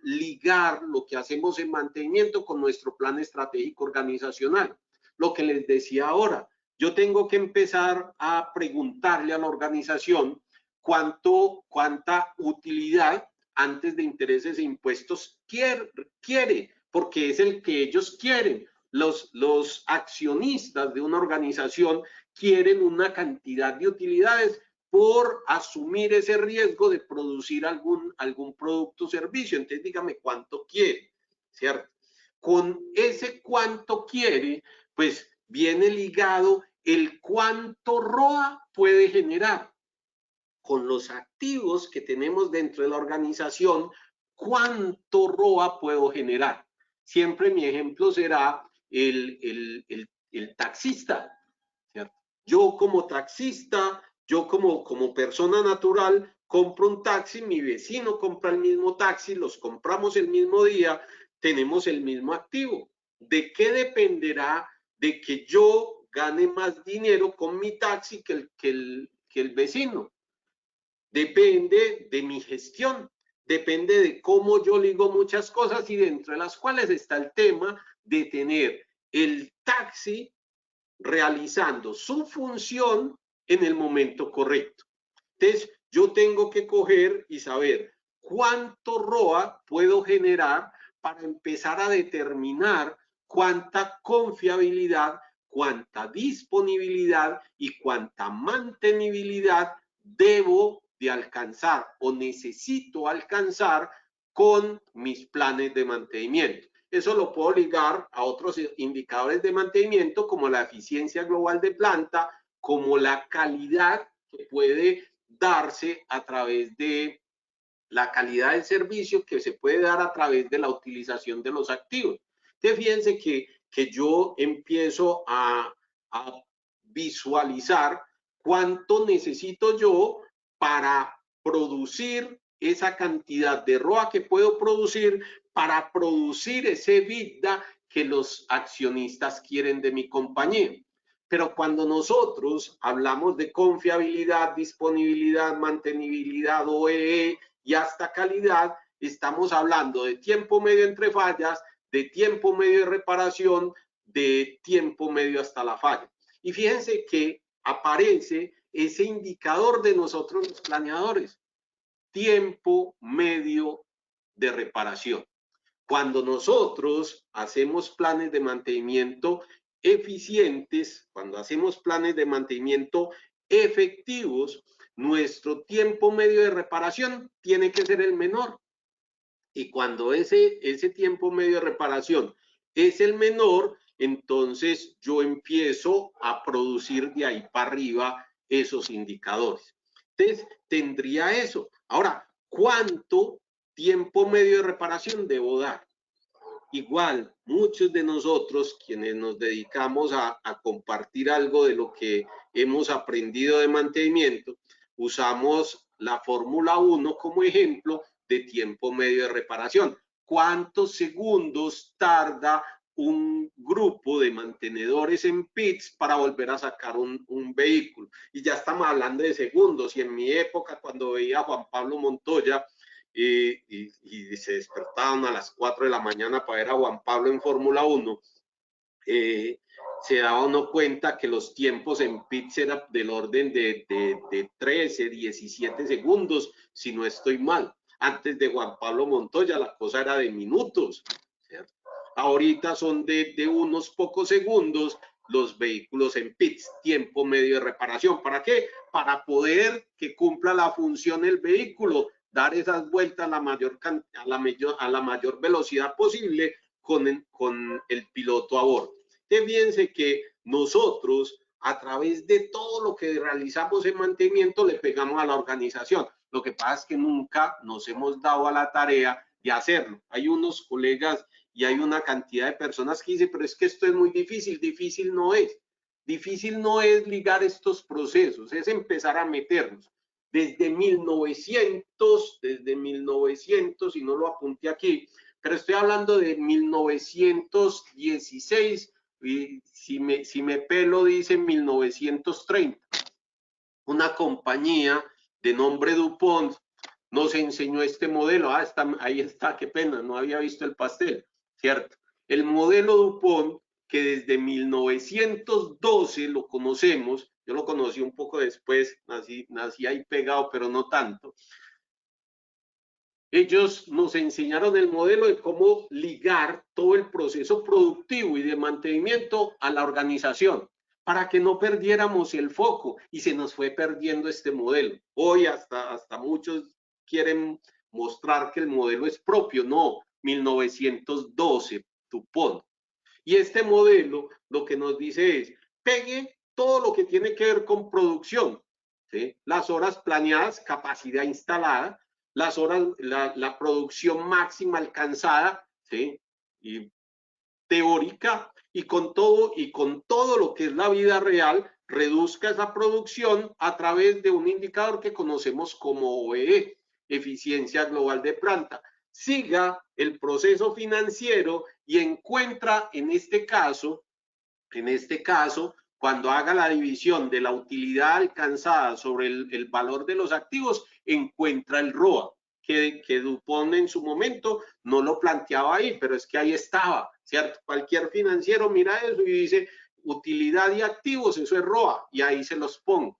ligar lo que hacemos en mantenimiento con nuestro plan estratégico organizacional. Lo que les decía ahora, yo tengo que empezar a preguntarle a la organización cuánta utilidad antes de intereses e impuestos quiere, porque es el que ellos quieren. Los accionistas de una organización quieren una cantidad de utilidades por asumir ese riesgo de producir algún producto o servicio. Entonces, dígame cuánto quiere, ¿cierto? Con ese cuánto quiere, pues viene ligado el cuánto ROA puede generar. Con los activos que tenemos dentro de la organización, cuánto ROA puedo generar. Siempre mi ejemplo será el taxista, ¿cierto? Yo como taxista, yo como persona natural, compro un taxi, mi vecino compra el mismo taxi, los compramos el mismo día, tenemos el mismo activo. ¿De qué dependerá de que yo gane más dinero con mi taxi que el vecino? Depende de mi gestión, depende de cómo yo ligo muchas cosas y dentro de las cuales está el tema de tener el taxi realizando su función en el momento correcto. Entonces, yo tengo que coger y saber cuánto ROA puedo generar para empezar a determinar cuánta confiabilidad, cuánta disponibilidad y cuánta mantenibilidad debo de alcanzar o necesito alcanzar con mis planes de mantenimiento. Eso lo puedo ligar a otros indicadores de mantenimiento como la eficiencia global de planta, como la calidad que puede darse a través de la calidad del servicio que se puede dar a través de la utilización de los activos. Entonces, fíjense que yo empiezo a visualizar cuánto necesito yo para producir esa cantidad de ROA que puedo producir para producir ese EBITDA que los accionistas quieren de mi compañía. Pero cuando nosotros hablamos de confiabilidad, disponibilidad, mantenibilidad, OEE y hasta calidad, estamos hablando de tiempo medio entre fallas, de tiempo medio de reparación, de tiempo medio hasta la falla. Y fíjense que aparece ese indicador de nosotros los planeadores, tiempo medio de reparación. Cuando nosotros hacemos planes de mantenimiento eficientes, cuando hacemos planes de mantenimiento efectivos, nuestro tiempo medio de reparación tiene que ser el menor. Y cuando ese tiempo medio de reparación es el menor, entonces yo empiezo a producir de ahí para arriba esos indicadores. Entonces, tendría eso. Ahora, ¿cuánto tiempo medio de reparación debo dar? Igual, muchos de nosotros, quienes nos dedicamos a compartir algo de lo que hemos aprendido de mantenimiento, usamos la Fórmula 1 como ejemplo de tiempo medio de reparación. ¿Cuántos segundos tarda un grupo de mantenedores en pits para volver a sacar un vehículo? Y ya estamos hablando de segundos. Y en mi época, cuando veía a Juan Pablo Montoya, y se despertaban a las 4 de la mañana para ver a Juan Pablo en Fórmula 1, se daba uno cuenta que los tiempos en pits eran del orden de 13, 17 segundos, si no estoy mal. Antes de Juan Pablo Montoya la cosa era de minutos, ¿cierto? Ahorita son de unos pocos segundos los vehículos en pits, tiempo medio de reparación. ¿Para qué? Para poder que cumpla la función el vehículo, dar esas vueltas a la mayor velocidad posible con el piloto a bordo. Fíjense que nosotros, a través de todo lo que realizamos en mantenimiento, le pegamos a la organización. Lo que pasa es que nunca nos hemos dado a la tarea de hacerlo. Hay unos colegas y hay una cantidad de personas que dicen, pero es que esto es muy difícil. Difícil no es. Difícil no es ligar estos procesos, es empezar a meternos. Desde 1900, y no lo apunté aquí, pero estoy hablando de 1916, y si me pelo dice 1930. una compañía de nombre DuPont nos enseñó este modelo. Ahí está, qué pena, no había visto el pastel, ¿cierto? El modelo DuPont, que desde 1912 lo conocemos, yo lo conocí un poco después, nací ahí pegado, pero no tanto. Ellos nos enseñaron el modelo de cómo ligar todo el proceso productivo y de mantenimiento a la organización para que no perdiéramos el foco, y se nos fue perdiendo este modelo. Hoy hasta muchos quieren mostrar que el modelo es propio. No, 1912, DuPont. Y este modelo lo que nos dice es, pegue todo lo que tiene que ver con producción, ¿sí? Las horas planeadas, capacidad instalada, las horas, la producción máxima alcanzada, ¿sí? Y teórica, y con todo lo que es la vida real, reduzca esa producción a través de un indicador que conocemos como OEE, eficiencia global de planta. Siga el proceso financiero y encuentra en este caso, cuando haga la división de la utilidad alcanzada sobre el valor de los activos, encuentra el ROA, que DuPont en su momento no lo planteaba ahí, pero es que ahí estaba, ¿cierto? Cualquier financiero mira eso y dice, utilidad y activos, eso es ROA, y ahí se los pongo,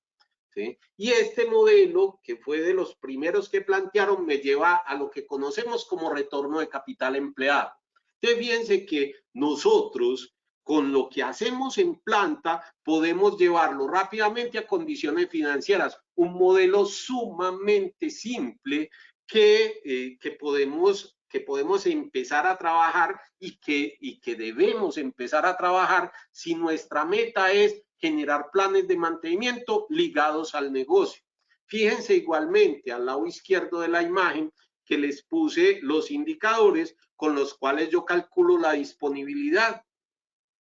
¿sí? Y este modelo, que fue de los primeros que plantearon, me lleva a lo que conocemos como retorno de capital empleado. Entonces, fíjense que nosotros, con lo que hacemos en planta, podemos llevarlo rápidamente a condiciones financieras. Un modelo sumamente simple que podemos empezar a trabajar y que debemos empezar a trabajar si nuestra meta es generar planes de mantenimiento ligados al negocio. Fíjense igualmente al lado izquierdo de la imagen que les puse los indicadores con los cuales yo calculo la disponibilidad.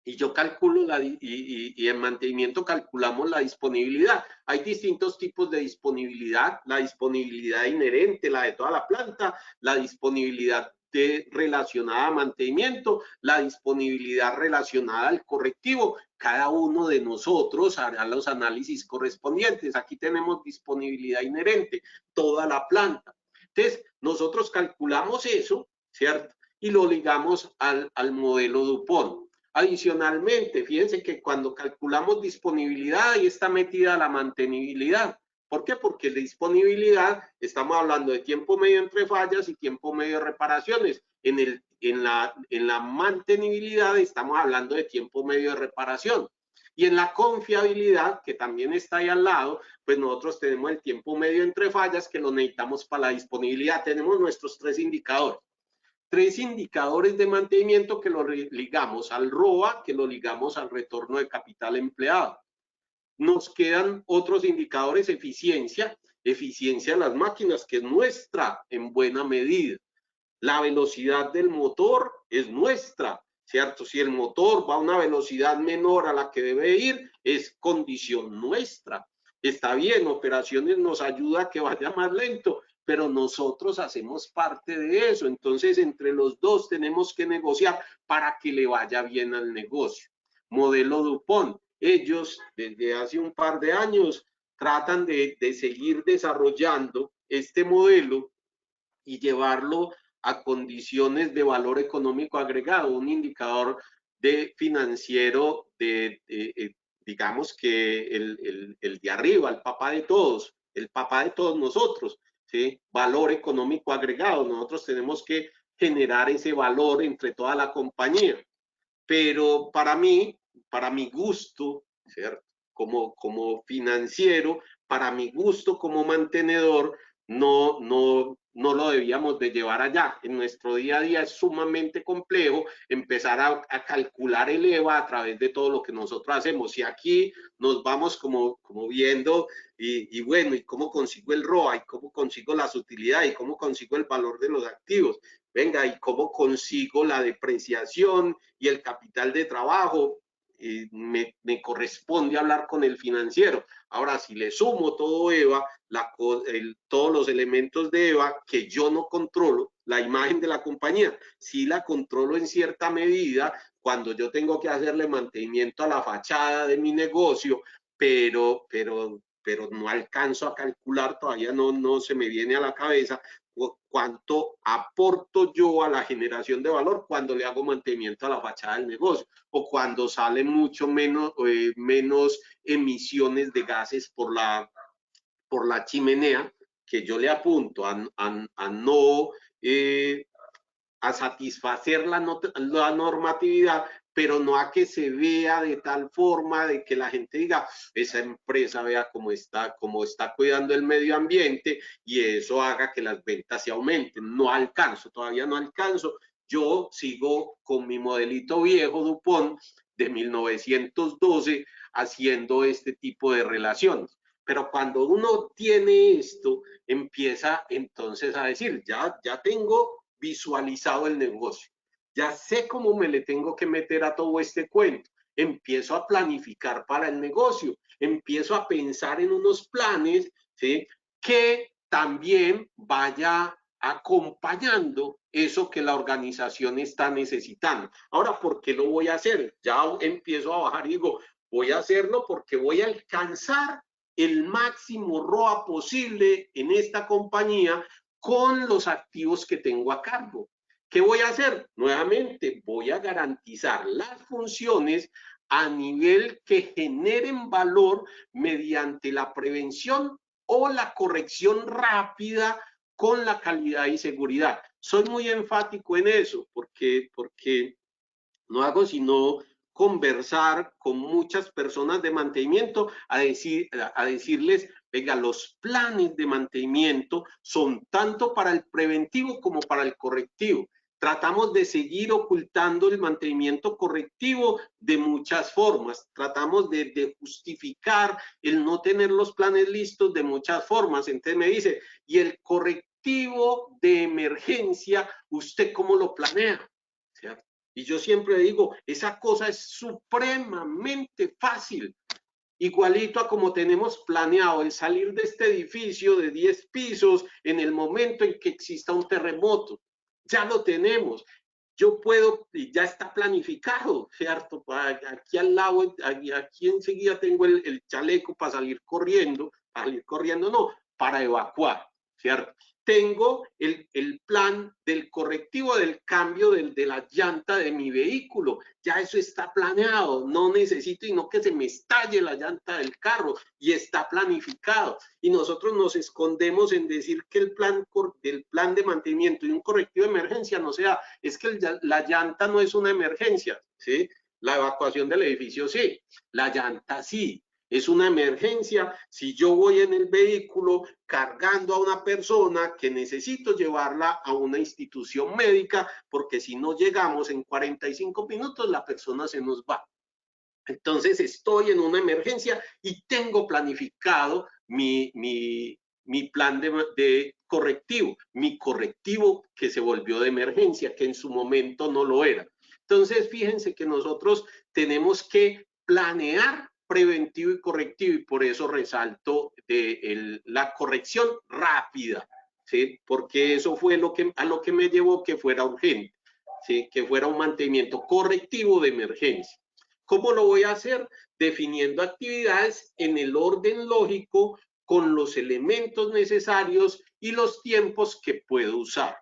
Y yo calculo y en mantenimiento calculamos la disponibilidad. Hay distintos tipos de disponibilidad: la disponibilidad inherente, la de toda la planta, la disponibilidad relacionada a mantenimiento, la disponibilidad relacionada al correctivo. Cada uno de nosotros hará los análisis correspondientes. Aquí tenemos disponibilidad inherente, toda la planta. Entonces, nosotros calculamos eso, ¿cierto? Y lo ligamos al modelo DuPont. Adicionalmente, fíjense que cuando calculamos disponibilidad, ahí está metida la mantenibilidad. ¿Por qué? Porque de disponibilidad estamos hablando de tiempo medio entre fallas y tiempo medio de reparaciones. En la mantenibilidad estamos hablando de tiempo medio de reparación. Y en la confiabilidad, que también está ahí al lado, pues nosotros tenemos el tiempo medio entre fallas, que lo necesitamos para la disponibilidad. Tenemos nuestros tres indicadores de mantenimiento que lo ligamos al ROA, que lo ligamos al retorno de capital empleado. Nos quedan otros indicadores: eficiencia de las máquinas, que es nuestra en buena medida. La velocidad del motor es nuestra, ¿cierto? Si el motor va a una velocidad menor a la que debe ir, es condición nuestra. Está bien, operaciones nos ayuda a que vaya más lento, pero nosotros hacemos parte de eso. Entonces, entre los dos tenemos que negociar para que le vaya bien al negocio. Modelo DuPont. Ellos, desde hace un par de años, tratan de seguir desarrollando este modelo y llevarlo a condiciones de valor económico agregado, un indicador financiero digamos que el de arriba, el papá de todos nosotros, ¿sí? Valor económico agregado. Nosotros tenemos que generar ese valor entre toda la compañía. Pero para mi gusto, ¿cierto? Como financiero, para mi gusto como mantenedor, no lo debíamos de llevar allá. En nuestro día a día es sumamente complejo empezar a calcular el EVA a través de todo lo que nosotros hacemos. Y aquí nos vamos como viendo, y bueno, ¿y cómo consigo el ROA? ¿Y cómo consigo las utilidades? ¿Y cómo consigo el valor de los activos? Venga, ¿y cómo consigo la depreciación y el capital de trabajo? Me corresponde hablar con el financiero. Ahora, si le sumo todo EVA, todos los elementos de EVA que yo no controlo, la imagen de la compañía, sí la controlo en cierta medida cuando yo tengo que hacerle mantenimiento a la fachada de mi negocio, pero pero no alcanzo a calcular, todavía no se me viene a la cabeza cuánto aporto yo a la generación de valor cuando le hago mantenimiento a la fachada del negocio o cuando sale mucho menos emisiones de gases por la chimenea, que yo le apunto a no a satisfacer la normatividad, pero no a que se vea de tal forma de que la gente diga, esa empresa vea cómo está cuidando el medio ambiente y eso haga que las ventas se aumenten. No alcanzo, todavía no alcanzo. Yo sigo con mi modelito viejo DuPont de 1912 haciendo este tipo de relaciones. Pero cuando uno tiene esto, empieza entonces a decir, ya tengo visualizado el negocio, ya sé cómo me le tengo que meter a todo este cuento, empiezo a planificar para el negocio, empiezo a pensar en unos planes, ¿sí?, que también vaya acompañando eso que la organización está necesitando. Ahora, ¿por qué lo voy a hacer? Ya empiezo a bajar y digo, voy a hacerlo porque voy a alcanzar el máximo ROA posible en esta compañía con los activos que tengo a cargo. ¿Qué voy a hacer? Nuevamente, voy a garantizar las funciones a nivel que generen valor mediante la prevención o la corrección rápida con la calidad y seguridad. Soy muy enfático en eso porque no hago sino conversar con muchas personas de mantenimiento a decirles, venga, los planes de mantenimiento son tanto para el preventivo como para el correctivo. Tratamos de seguir ocultando el mantenimiento correctivo de muchas formas. Tratamos de justificar el no tener los planes listos de muchas formas. Entonces me dice, ¿y el correctivo de emergencia, usted cómo lo planea? ¿Cierto? Y yo siempre digo, esa cosa es supremamente fácil. Igualito a como tenemos planeado el salir de este edificio de 10 pisos en el momento en que exista un terremoto. Ya lo tenemos. Yo puedo, y ya está planificado, ¿cierto? Aquí al lado, aquí enseguida tengo el chaleco para salir corriendo no, para evacuar, ¿cierto? Tengo el plan del correctivo del cambio de la llanta de mi vehículo. Ya eso está planeado. No necesito y no que se me estalle la llanta del carro. Y está planificado. Y nosotros nos escondemos en decir que el plan de mantenimiento y un correctivo de emergencia no sea. Es que la llanta no es una emergencia, ¿sí? La evacuación del edificio sí. La llanta sí. Es una emergencia si yo voy en el vehículo cargando a una persona que necesito llevarla a una institución médica, porque si no llegamos en 45 minutos, la persona se nos va. Entonces estoy en una emergencia y tengo planificado mi plan de correctivo, mi correctivo que se volvió de emergencia, que en su momento no lo era. Entonces, fíjense que nosotros tenemos que planear preventivo y correctivo, y por eso resalto la corrección rápida, ¿sí? Porque eso fue a lo que me llevó que fuera urgente, ¿sí? Que fuera un mantenimiento correctivo de emergencia. ¿Cómo lo voy a hacer? Definiendo actividades en el orden lógico con los elementos necesarios y los tiempos que puedo usar.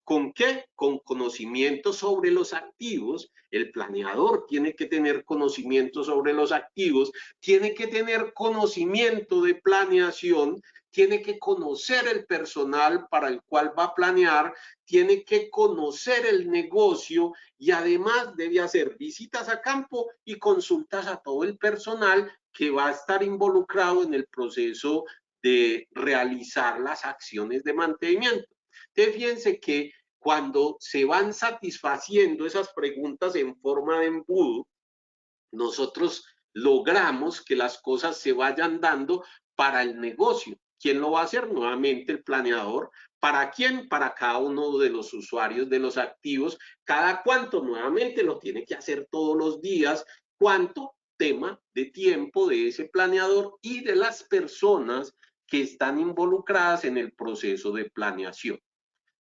¿Con qué? Con conocimiento sobre los activos. El planeador tiene que tener conocimiento sobre los activos, tiene que tener conocimiento de planeación, tiene que conocer el personal para el cual va a planear, tiene que conocer el negocio y además debe hacer visitas a campo y consultas a todo el personal que va a estar involucrado en el proceso de realizar las acciones de mantenimiento. Entonces, fíjense que cuando se van satisfaciendo esas preguntas en forma de embudo, nosotros logramos que las cosas se vayan dando para el negocio. ¿Quién lo va a hacer? Nuevamente el planeador. ¿Para quién? Para cada uno de los usuarios de los activos. ¿Cada cuánto? Nuevamente lo tiene que hacer todos los días. ¿Cuánto? Tema de tiempo de ese planeador y de las personas que están involucradas en el proceso de planeación.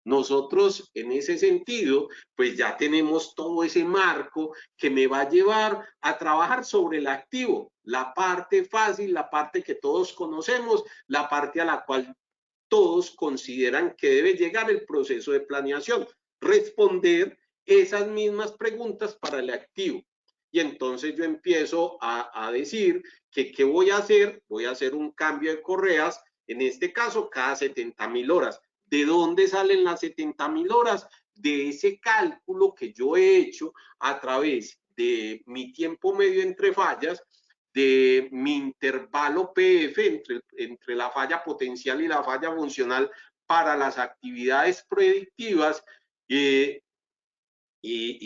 Nosotros, en ese sentido, pues ya tenemos todo ese marco que me va a llevar a trabajar sobre el activo, la parte fácil, la parte que todos conocemos, la parte a la cual todos consideran que debe llegar el proceso de planeación, responder esas mismas preguntas para el activo. Y entonces yo empiezo a decir que ¿qué voy a hacer? Voy a hacer un cambio de correas, en este caso cada 70.000 horas. ¿De dónde salen las 70.000 horas? De ese cálculo que yo he hecho a través de mi tiempo medio entre fallas, de mi intervalo PF entre la falla potencial y la falla funcional para las actividades predictivas, y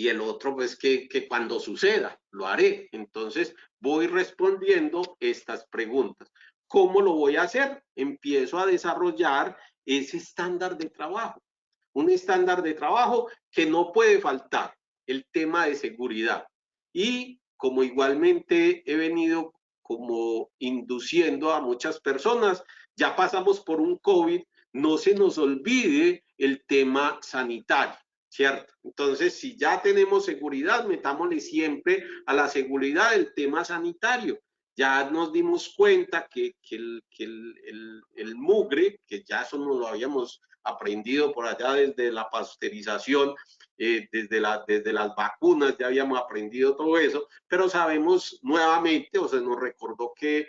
el otro, pues que cuando suceda, lo haré. Entonces, voy respondiendo estas preguntas. ¿Cómo lo voy a hacer? Empiezo a desarrollar ese estándar de trabajo. Un estándar de trabajo que no puede faltar, el tema de seguridad. Y como igualmente he venido como induciendo a muchas personas, ya pasamos por un COVID, no se nos olvide el tema sanitario, ¿cierto? Entonces, si ya tenemos seguridad, metámosle siempre a la seguridad el tema sanitario. Ya nos dimos cuenta que el mugre, que ya eso no lo habíamos aprendido por allá desde la pasteurización, desde las vacunas ya habíamos aprendido todo eso, pero sabemos nuevamente, o sea, nos recordó que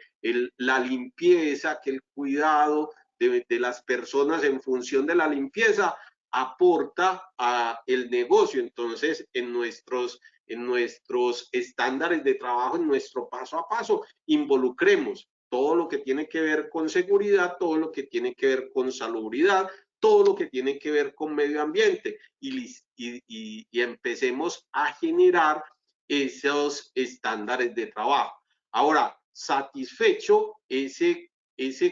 la limpieza, que el cuidado de las personas en función de la limpieza aporta a el negocio. Entonces, en nuestros estándares de trabajo, en nuestro paso a paso, involucremos todo lo que tiene que ver con seguridad, todo lo que tiene que ver con salubridad, todo lo que tiene que ver con medio ambiente y empecemos a generar esos estándares de trabajo. Ahora, satisfecho ese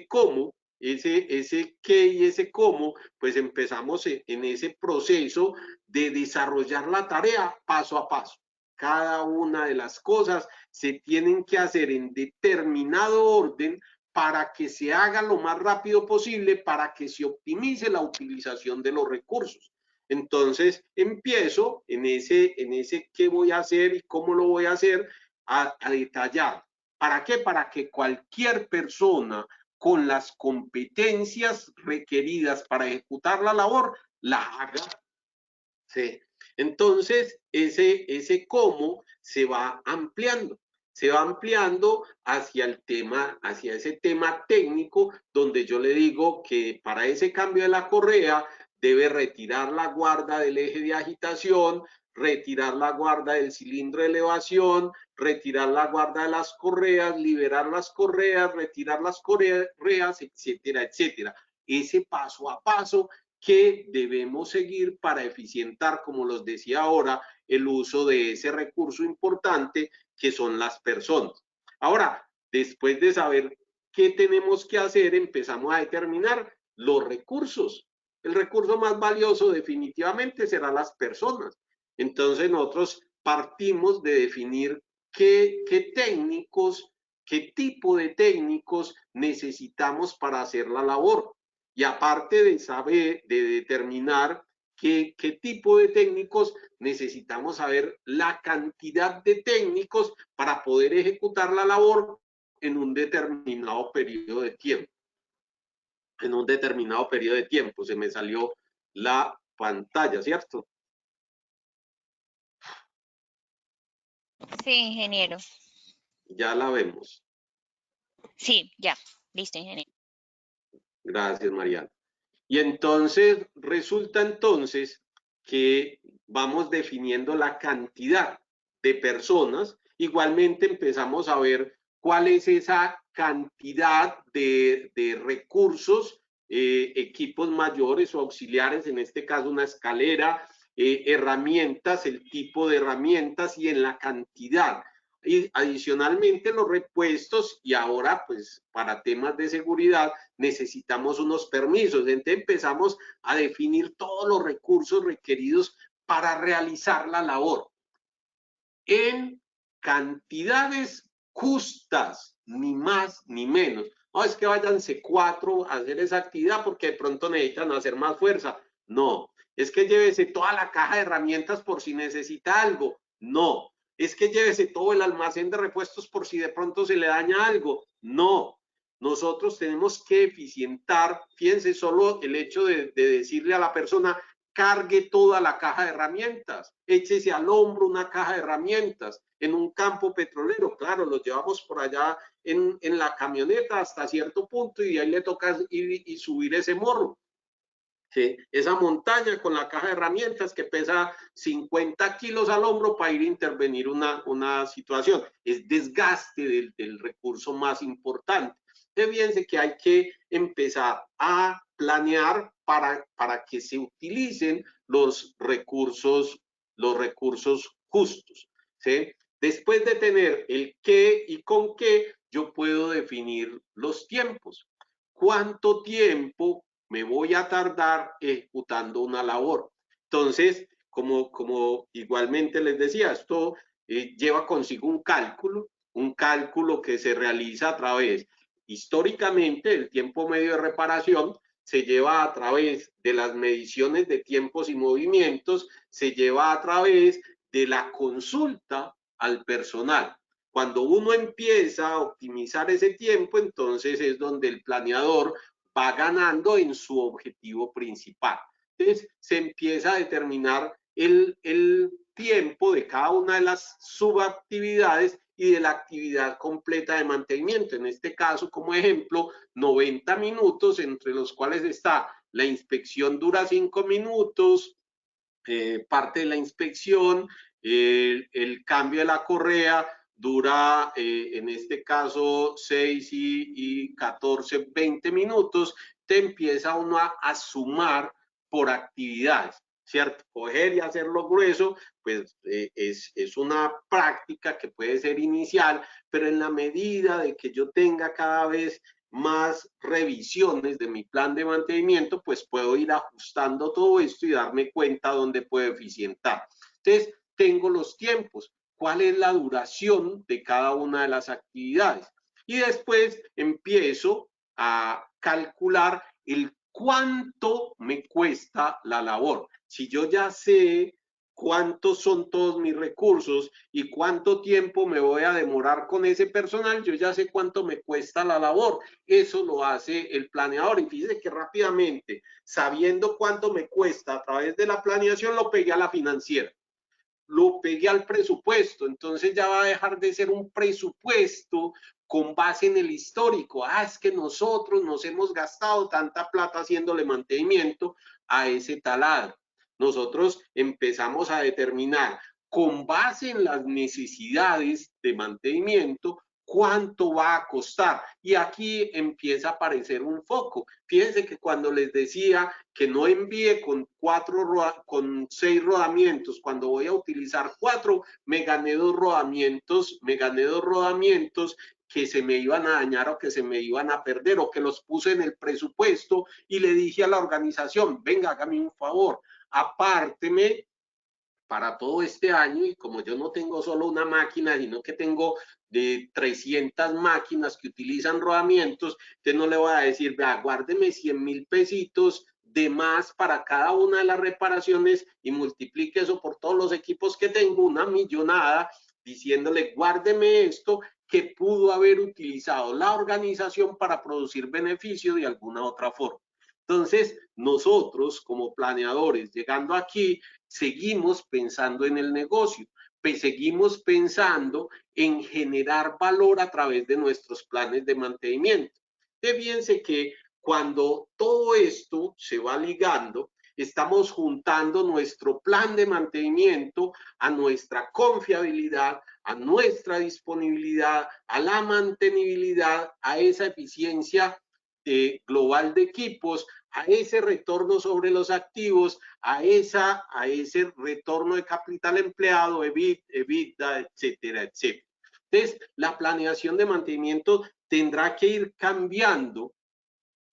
cómo, ese qué y ese cómo, pues empezamos en ese proceso de desarrollar la tarea paso a paso. Cada una de las cosas se tienen que hacer en determinado orden para que se haga lo más rápido posible, para que se optimice la utilización de los recursos. Entonces empiezo en ese qué voy a hacer y cómo lo voy a hacer a detallar. ¿Para qué? Para que cualquier persona con las competencias requeridas para ejecutar la labor la haga. ¿Sí? Entonces, ese cómo se va ampliando hacia hacia ese tema técnico, donde yo le digo que para ese cambio de la correa debe retirar la guarda del eje de agitación, retirar la guarda del cilindro de elevación, retirar la guarda de las correas, liberar las correas, retirar las correas, etcétera, etcétera. Ese paso a paso que debemos seguir para eficientar, como los decía ahora, el uso de ese recurso importante que son las personas. Ahora, después de saber qué tenemos que hacer, empezamos a determinar los recursos. El recurso más valioso definitivamente serán las personas. Entonces nosotros partimos de definir qué técnicos, qué tipo de técnicos necesitamos para hacer la labor. Y aparte de saber, de determinar qué tipo de técnicos, necesitamos saber la cantidad de técnicos para poder ejecutar la labor en un determinado periodo de tiempo. En un determinado periodo de tiempo. Se me salió la pantalla, ¿cierto? Sí, ingeniero. Ya la vemos. Sí, ya. Listo, ingeniero. Gracias, Mariana. Y entonces, resulta entonces que vamos definiendo la cantidad de personas. Igualmente empezamos a ver cuál es esa cantidad de recursos, equipos mayores o auxiliares, en este caso una escalera, herramientas, el tipo de herramientas y en la cantidad. Y adicionalmente los repuestos, y ahora pues para temas de seguridad necesitamos unos permisos. Entonces empezamos a definir todos los recursos requeridos para realizar la labor en cantidades justas, ni más ni menos. No es que váyanse 4 a hacer esa actividad porque de pronto necesitan hacer más fuerza. No. Es que llévese toda la caja de herramientas por si necesita algo. No. Es que llévese todo el almacén de repuestos por si de pronto se le daña algo. No. Nosotros tenemos que eficientar, fíjense, solo el hecho de decirle a la persona, cargue toda la caja de herramientas, échese al hombro una caja de herramientas en un campo petrolero. Claro, los llevamos por allá en la camioneta hasta cierto punto y de ahí le toca ir y subir ese morro. ¿Sí? Esa montaña con la caja de herramientas que pesa 50 kilos al hombro para ir a intervenir una situación. Es desgaste del recurso más importante. Fíjense que hay que empezar a planear para que se utilicen los recursos justos. ¿Sí? Después de tener el qué y con qué, yo puedo definir los tiempos. ¿Cuánto tiempo me voy a tardar ejecutando una labor? Entonces, como igualmente les decía, esto lleva consigo un cálculo que se realiza a través, históricamente, el tiempo medio de reparación se lleva a través de las mediciones de tiempos y movimientos, se lleva a través de la consulta al personal. Cuando uno empieza a optimizar ese tiempo, entonces es donde el planeador va ganando en su objetivo principal. Entonces se empieza a determinar el tiempo de cada una de las subactividades y de la actividad completa de mantenimiento. En este caso, como ejemplo, 90 minutos, entre los cuales está la inspección dura 5 minutos, parte de la inspección, el cambio de la correa dura, en este caso, 6 y 14, 20 minutos, te empieza uno a sumar por actividades, ¿cierto? Coger y hacerlo grueso, pues es una práctica que puede ser inicial, pero en la medida de que yo tenga cada vez más revisiones de mi plan de mantenimiento, pues puedo ir ajustando todo esto y darme cuenta dónde puedo eficientar. Entonces, tengo los tiempos, cuál es la duración de cada una de las actividades. Y después empiezo a calcular el cuánto me cuesta la labor. Si yo ya sé cuántos son todos mis recursos y cuánto tiempo me voy a demorar con ese personal, yo ya sé cuánto me cuesta la labor. Eso lo hace el planeador. Y fíjese que rápidamente, sabiendo cuánto me cuesta a través de la planeación, lo pegué a la financiera, lo pegué al presupuesto. Entonces ya va a dejar de ser un presupuesto con base en el histórico. Es que nosotros nos hemos gastado tanta plata haciéndole mantenimiento a ese taladro. Nosotros empezamos a determinar con base en las necesidades de mantenimiento cuánto va a costar. Y aquí empieza a aparecer un foco. Fíjense que cuando les decía que no envíe con 6 rodamientos, cuando voy a utilizar 4, me gané 2 rodamientos, que se me iban a dañar o que se me iban a perder o que los puse en el presupuesto y le dije a la organización, venga, hágame un favor, apárteme para todo este año, y como yo no tengo solo una máquina, sino que tengo de 300 máquinas que utilizan rodamientos, entonces no le voy a decir, vea, guárdeme 100,000 pesitos de más para cada una de las reparaciones y multiplique eso por todos los equipos que tengo, una millonada, diciéndole, guárdeme esto que pudo haber utilizado la organización para producir beneficio de alguna otra forma. Entonces, nosotros como planeadores, llegando aquí, seguimos pensando en el negocio, seguimos pensando en generar valor a través de nuestros planes de mantenimiento. Fíjense que cuando todo esto se va ligando, estamos juntando nuestro plan de mantenimiento a nuestra confiabilidad, a nuestra disponibilidad, a la mantenibilidad, a esa eficiencia global de equipos, a ese retorno sobre los activos, a ese retorno de capital empleado, EBITDA, etcétera, etcétera. Entonces, la planeación de mantenimiento tendrá que ir cambiando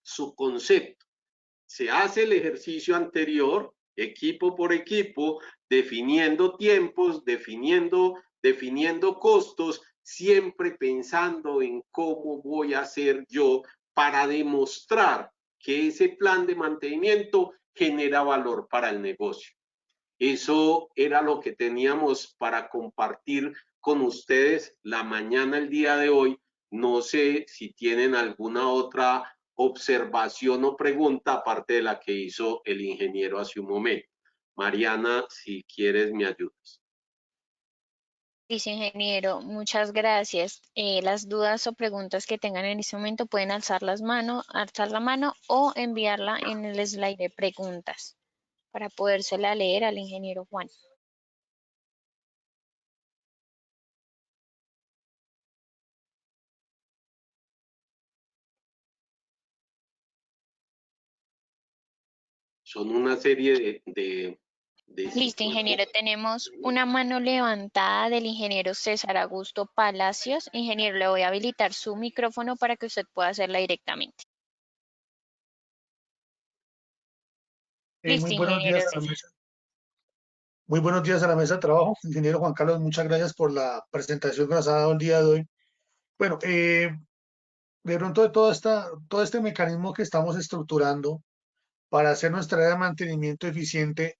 su concepto. Se hace el ejercicio anterior, equipo por equipo, definiendo tiempos, definiendo costos, siempre pensando en cómo voy a hacer yo para demostrar que ese plan de mantenimiento genera valor para el negocio. Eso era lo que teníamos para compartir con ustedes la mañana, el día de hoy. No sé si tienen alguna otra observación o pregunta aparte de la que hizo el ingeniero hace un momento. Mariana, si quieres, me ayudas. Listo, ingeniero, muchas gracias. Las dudas o preguntas que tengan en este momento pueden alzar alzar la mano o enviarla en el slide de preguntas para podérsela leer al ingeniero Juan. Son una serie de Listo, ingeniero. situaciones. Tenemos una mano levantada del ingeniero César Augusto Palacios. Ingeniero, le voy a habilitar su micrófono para que usted pueda hacerla directamente. Muy Listo, buenos ingeniero días a la César. mesa. Muy buenos días a la mesa de trabajo. Ingeniero Juan Carlos, muchas gracias por la presentación que nos ha dado el día de hoy. Bueno, de pronto de todo este mecanismo que estamos estructurando para hacer nuestra área de mantenimiento eficiente,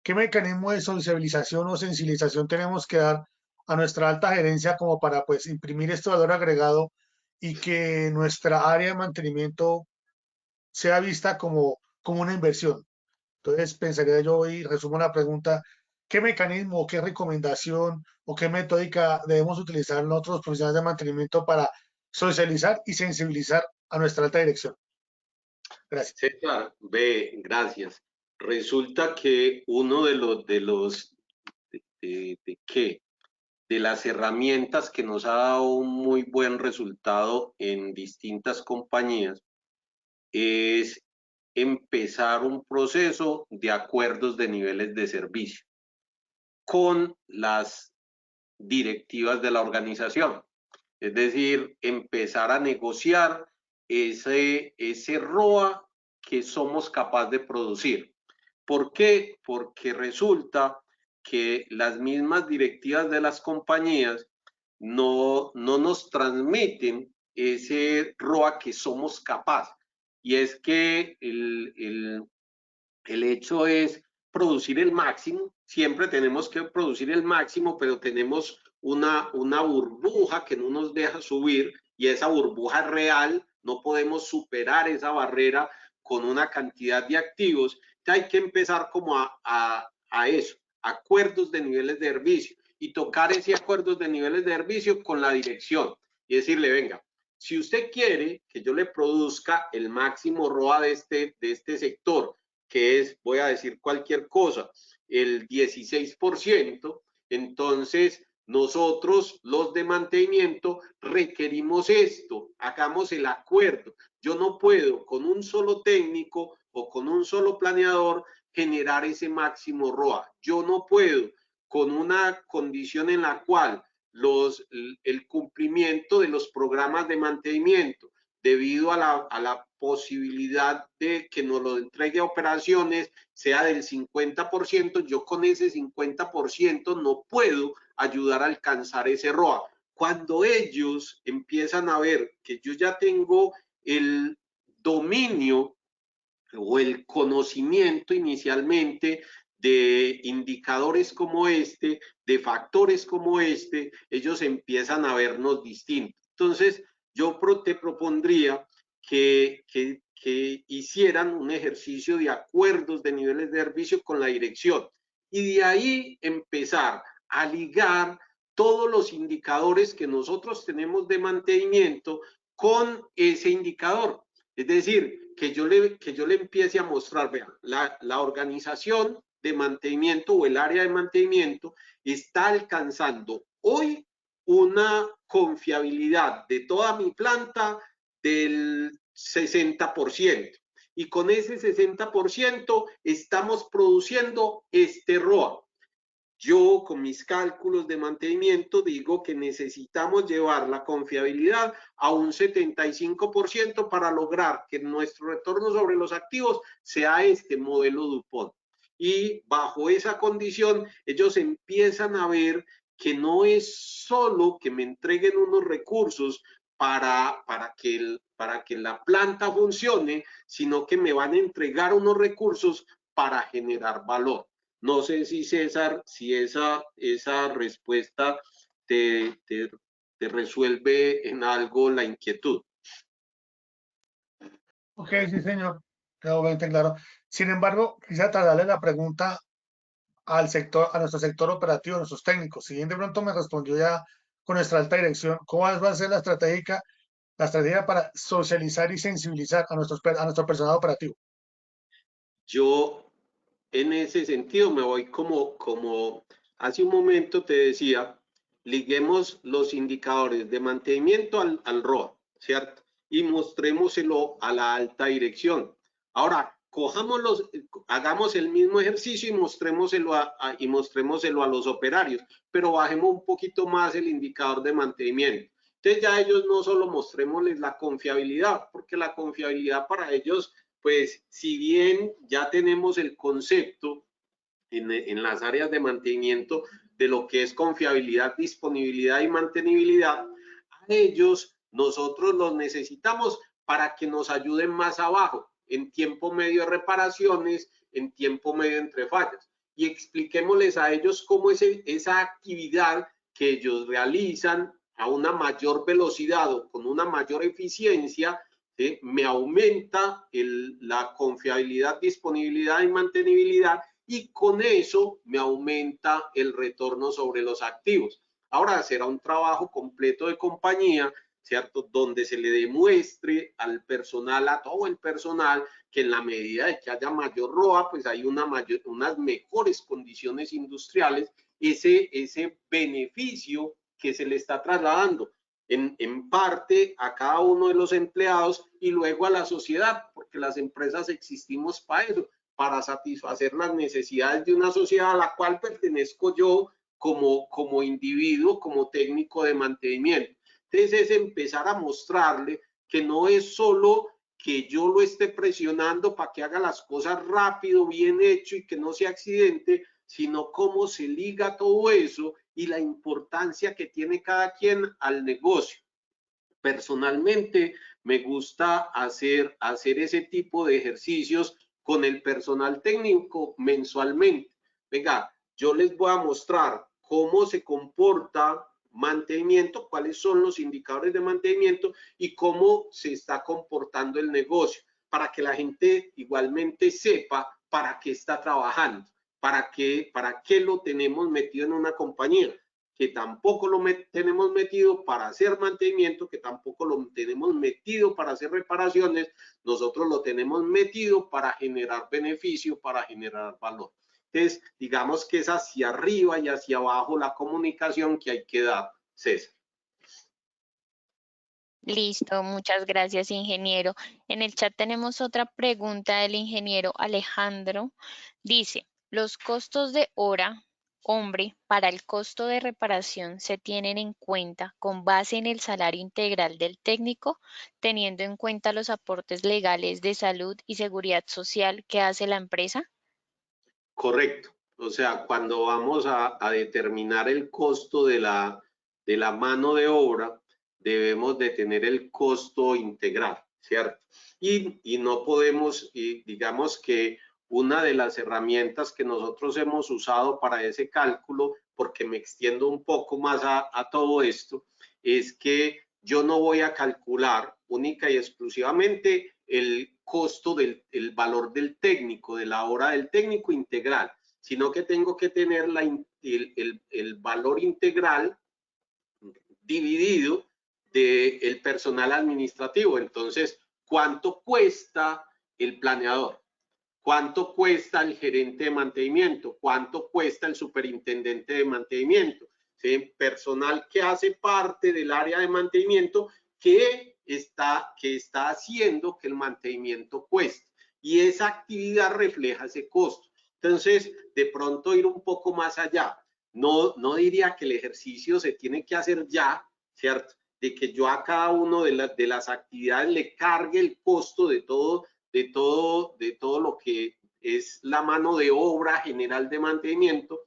¿qué mecanismo de sociabilización o sensibilización tenemos que dar a nuestra alta gerencia como para pues imprimir este valor agregado y que nuestra área de mantenimiento sea vista como una inversión? Entonces, pensaría yo y resumo la pregunta, ¿qué mecanismo, qué recomendación o qué metódica debemos utilizar nosotros, profesionales de mantenimiento, para socializar y sensibilizar a nuestra alta dirección? Gracias. César, ve, gracias. Resulta que uno de las herramientas que nos ha dado un muy buen resultado en distintas compañías es empezar un proceso de acuerdos de niveles de servicio con las directivas de la organización. Es decir, empezar a negociar ese ROA que somos capaces de producir. ¿Por qué? Porque resulta que las mismas directivas de las compañías no nos transmiten ese ROA que somos capaces. Y es que el hecho es producir el máximo, siempre tenemos que producir el máximo, pero tenemos una burbuja que no nos deja subir y esa burbuja es real, no podemos superar esa barrera con una cantidad de activos. Hay que empezar como a eso, acuerdos de niveles de servicio y tocar ese acuerdos de niveles de servicio con la dirección y decirle, venga, si usted quiere que yo le produzca el máximo ROA de este sector, que es, voy a decir cualquier cosa, el 16%, entonces nosotros, los de mantenimiento, requerimos esto, hagamos el acuerdo. Yo no puedo con un solo técnico o con un solo planeador generar ese máximo ROA. Yo no puedo con una condición en la cual el cumplimiento de los programas de mantenimiento debido a la posibilidad de que nos lo entregue a operaciones sea del 50%, yo con ese 50% no puedo ayudar a alcanzar ese ROA. Cuando ellos empiezan a ver que yo ya tengo el dominio o el conocimiento inicialmente de indicadores como este, de factores como este, ellos empiezan a vernos distintos. Entonces, yo te propondría que hicieran un ejercicio de acuerdos de niveles de servicio con la dirección y de ahí empezar a ligar todos los indicadores que nosotros tenemos de mantenimiento con ese indicador. Es decir, que yo le empiece a mostrar, vean, la organización de mantenimiento o el área de mantenimiento está alcanzando hoy una confiabilidad de toda mi planta del 60%. Y con ese 60% estamos produciendo este ROA. Yo con mis cálculos de mantenimiento digo que necesitamos llevar la confiabilidad a un 75% para lograr que nuestro retorno sobre los activos sea este modelo DuPont. Y bajo esa condición, ellos empiezan a ver que no es solo que me entreguen unos recursos para que la planta funcione, sino que me van a entregar unos recursos para generar valor. No sé si César, si esa respuesta te resuelve en algo la inquietud. Ok, sí, señor, quedó bien claro. Sin embargo, quisiera trasladarle la pregunta al sector, a nuestro sector operativo, a nuestros técnicos. Si bien de pronto me respondió ya con nuestra alta dirección, ¿cómo va a ser la estrategia para socializar y sensibilizar a nuestro personal operativo? Yo en ese sentido me voy como hace un momento te decía, liguemos los indicadores de mantenimiento al ROA, ¿cierto? Y mostrémoselo a la alta dirección. Ahora, hagamos el mismo ejercicio y mostrémoselo a los operarios, pero bajemos un poquito más el indicador de mantenimiento. Entonces ya ellos no solo mostrémosles la confiabilidad, porque la confiabilidad para ellos, pues si bien ya tenemos el concepto en las áreas de mantenimiento de lo que es confiabilidad, disponibilidad y mantenibilidad, a ellos nosotros los necesitamos para que nos ayuden más abajo, en tiempo medio de reparaciones, en tiempo medio entre fallas. Y expliquémosles a ellos cómo esa actividad que ellos realizan a una mayor velocidad o con una mayor eficiencia, ¿sí? Me aumenta la confiabilidad, disponibilidad y mantenibilidad, y con eso me aumenta el retorno sobre los activos. Ahora será un trabajo completo de compañía, ¿cierto? Donde se le demuestre al personal, a todo el personal, que en la medida de que haya mayor ROA, pues hay unas mejores condiciones industriales, ese beneficio que se le está trasladando en parte a cada uno de los empleados y luego a la sociedad, porque las empresas existimos para eso, para satisfacer las necesidades de una sociedad a la cual pertenezco yo como individuo, como técnico de mantenimiento. Entonces es empezar a mostrarle que no es solo que yo lo esté presionando para que haga las cosas rápido, bien hecho y que no sea accidente, sino cómo se liga todo eso y la importancia que tiene cada quien al negocio. Personalmente me gusta hacer ese tipo de ejercicios con el personal técnico mensualmente. Venga, yo les voy a mostrar cómo se comporta mantenimiento, cuáles son los indicadores de mantenimiento y cómo se está comportando el negocio, para que la gente igualmente sepa para qué está trabajando, para qué lo tenemos metido en una compañía, que tampoco lo tenemos metido para hacer mantenimiento, que tampoco lo tenemos metido para hacer reparaciones, nosotros lo tenemos metido para generar beneficio, para generar valor. Entonces, digamos que es hacia arriba y hacia abajo la comunicación que hay que dar, César. Listo, muchas gracias, ingeniero. En el chat tenemos otra pregunta del ingeniero Alejandro. Dice, ¿los costos de hora, hombre, para el costo de reparación se tienen en cuenta con base en el salario integral del técnico, teniendo en cuenta los aportes legales de salud y seguridad social que hace la empresa? Correcto. O sea, cuando vamos a determinar el costo de la mano de obra, debemos de tener el costo integral, ¿cierto? Y no podemos, y digamos que una de las herramientas que nosotros hemos usado para ese cálculo, porque me extiendo un poco más a todo esto, es que yo no voy a calcular única y exclusivamente el costo el valor del técnico, de la hora del técnico integral, sino que tengo que tener el valor integral dividido del personal administrativo. Entonces, ¿cuánto cuesta el planeador? ¿Cuánto cuesta el gerente de mantenimiento? ¿Cuánto cuesta el superintendente de mantenimiento? ¿Sí? Personal que hace parte del área de mantenimiento que está haciendo que el mantenimiento cueste. Y esa actividad refleja ese costo. Entonces, de pronto ir un poco más allá. No diría que el ejercicio se tiene que hacer ya, ¿cierto? De que yo a cada uno de las actividades le cargue el costo de todo lo que es la mano de obra general de mantenimiento.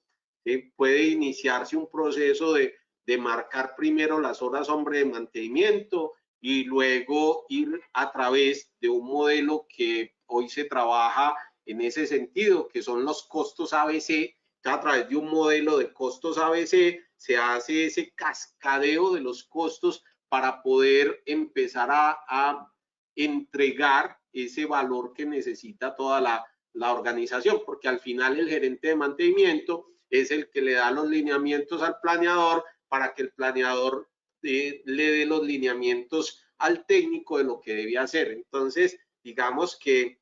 Puede iniciarse un proceso de marcar primero las horas hombre de mantenimiento y luego ir a través de un modelo que hoy se trabaja en ese sentido, que son los costos ABC. A través de un modelo de costos ABC se hace ese cascadeo de los costos para poder empezar a entregar ese valor que necesita toda la organización, porque al final el gerente de mantenimiento es el que le da los lineamientos al planeador para que el planeador le dé los lineamientos al técnico de lo que debe hacer. Entonces, digamos que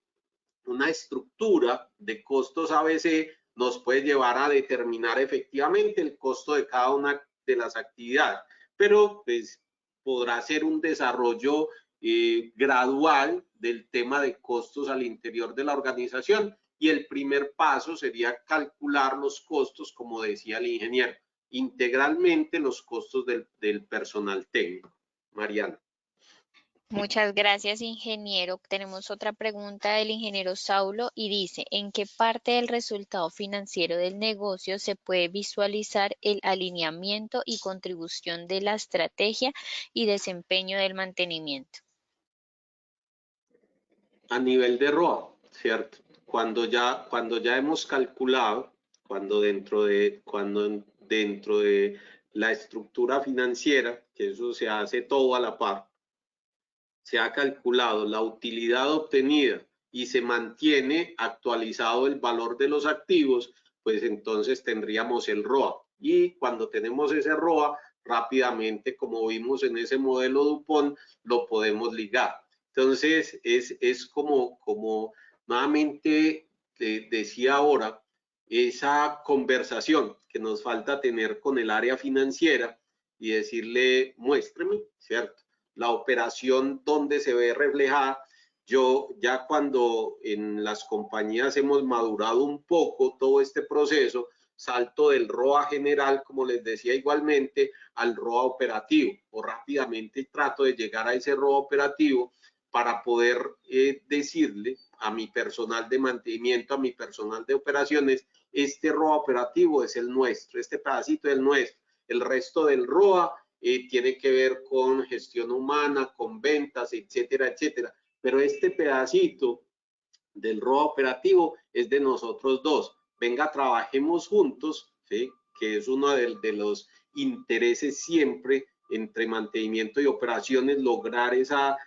una estructura de costos ABC nos puede llevar a determinar efectivamente el costo de cada una de las actividades, pero pues podrá ser un desarrollo gradual del tema de costos al interior de la organización, y el primer paso sería calcular los costos, como decía el ingeniero, integralmente los costos del personal técnico. Mariana. Muchas gracias, ingeniero. Tenemos otra pregunta del ingeniero Saulo y dice, ¿en qué parte del resultado financiero del negocio se puede visualizar el alineamiento y contribución de la estrategia y desempeño del mantenimiento? A nivel de ROA, ¿cierto? Cuando ya hemos calculado, cuando dentro de la estructura financiera, que eso se hace todo a la par, se ha calculado la utilidad obtenida y se mantiene actualizado el valor de los activos, pues entonces tendríamos el ROA. Y cuando tenemos ese ROA, rápidamente, como vimos en ese modelo DuPont, lo podemos ligar. Entonces, es como nuevamente decía ahora, esa conversación que nos falta tener con el área financiera y decirle, muéstreme, ¿cierto? La operación donde se ve reflejada. Yo ya cuando en las compañías hemos madurado un poco todo este proceso, salto del ROA general, como les decía igualmente, al ROA operativo, o rápidamente trato de llegar a ese ROA operativo para poder decirle a mi personal de mantenimiento, a mi personal de operaciones, este ROA operativo es el nuestro, este pedacito es el nuestro. El resto del ROA tiene que ver con gestión humana, con ventas, etcétera, etcétera. Pero este pedacito del ROA operativo es de nosotros dos. Venga, trabajemos juntos, ¿sí? Que es uno de los intereses siempre entre mantenimiento y operaciones, lograr esa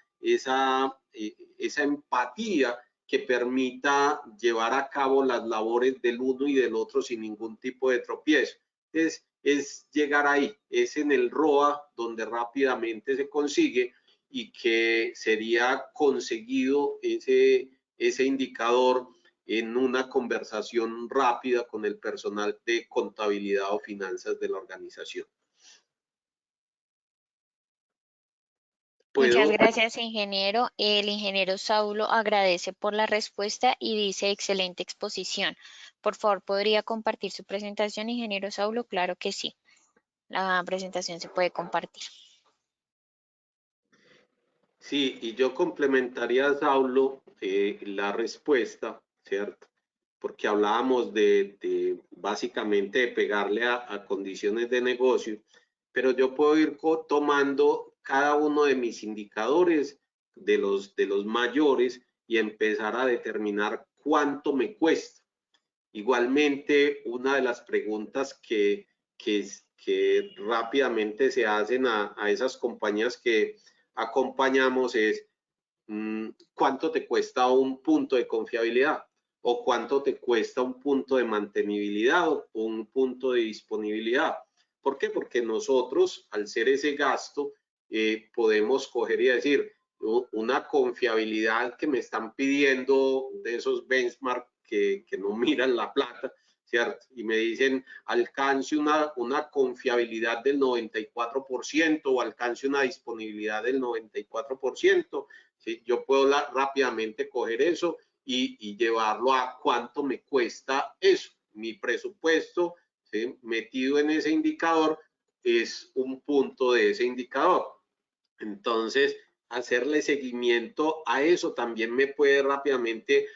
empatía que permita llevar a cabo las labores del uno y del otro sin ningún tipo de tropiezo. Entonces, es llegar ahí, es en el ROA donde rápidamente se consigue, y que sería conseguido ese indicador en una conversación rápida con el personal de contabilidad o finanzas de la organización. Muchas gracias, ingeniero. El ingeniero Saulo agradece por la respuesta y dice excelente exposición. Por favor, ¿podría compartir su presentación, ingeniero Saulo? Claro que sí. La presentación se puede compartir. Sí, y yo complementaría, Saulo, la respuesta, ¿cierto? Porque hablábamos básicamente de pegarle a condiciones de negocio, pero yo puedo ir tomando cada uno de mis indicadores, de los mayores, y empezar a determinar cuánto me cuesta. Igualmente, una de las preguntas que rápidamente se hacen a esas compañías que acompañamos es, ¿cuánto te cuesta un punto de confiabilidad? ¿O cuánto te cuesta un punto de mantenibilidad o un punto de disponibilidad? ¿Por qué? Porque nosotros, al ser ese gasto, podemos coger y decir, una confiabilidad que me están pidiendo de esos benchmark que no miran la plata, ¿cierto? Y me dicen, alcance una confiabilidad del 94% o alcance una disponibilidad del 94%. ¿Sí? Yo puedo rápidamente coger eso y llevarlo a cuánto me cuesta eso. Mi presupuesto, ¿sí? Metido en ese indicador es un punto de ese indicador. Entonces, hacerle seguimiento a eso también me puede rápidamente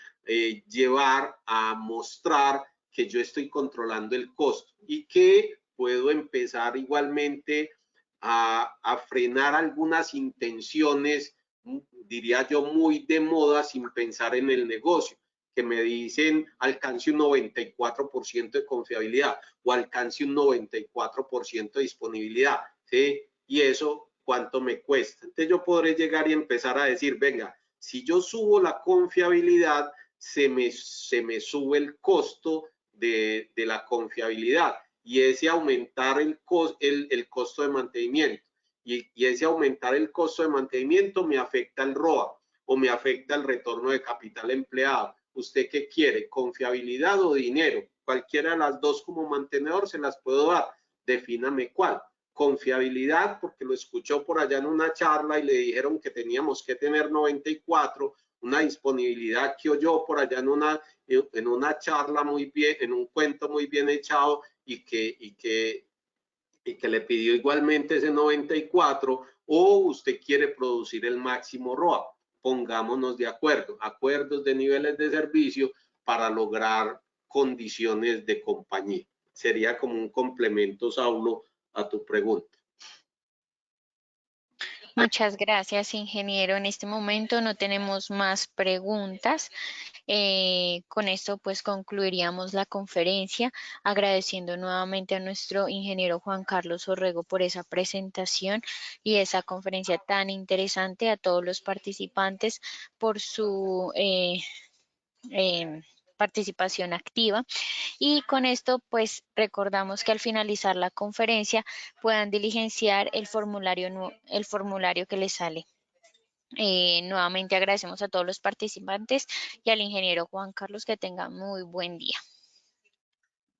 llevar a mostrar que yo estoy controlando el costo y que puedo empezar igualmente a frenar algunas intenciones, diría yo, muy de moda sin pensar en el negocio, que me dicen alcance un 94% de confiabilidad o alcance un 94% de disponibilidad, ¿sí? Y eso, ¿cuánto me cuesta? Entonces yo podré llegar y empezar a decir, venga, si yo subo la confiabilidad, se me sube el costo de la confiabilidad y ese aumentar el costo de mantenimiento. Y ese aumentar el costo de mantenimiento me afecta el ROA o me afecta el retorno de capital empleado. ¿Usted qué quiere? ¿Confiabilidad o dinero? Cualquiera de las dos como mantenedor se las puedo dar. Defíname cuál. Confiabilidad, porque lo escuchó por allá en una charla y le dijeron que teníamos que tener 94, una disponibilidad que oyó por allá en una charla muy bien, en un cuento muy bien echado y que le pidió igualmente ese 94, o usted quiere producir el máximo ROA. Pongámonos de acuerdo, acuerdos de niveles de servicio para lograr condiciones de compañía. Sería como un complemento, Saulo, a tu pregunta. Muchas gracias, ingeniero. En este momento no tenemos más preguntas. Con esto pues concluiríamos la conferencia, agradeciendo nuevamente a nuestro ingeniero Juan Carlos Orrego por esa presentación y esa conferencia tan interesante, a todos los participantes por su participación activa. Y con esto, pues recordamos que al finalizar la conferencia puedan diligenciar el formulario que les sale. Nuevamente agradecemos a todos los participantes y al ingeniero Juan Carlos, que tenga muy buen día.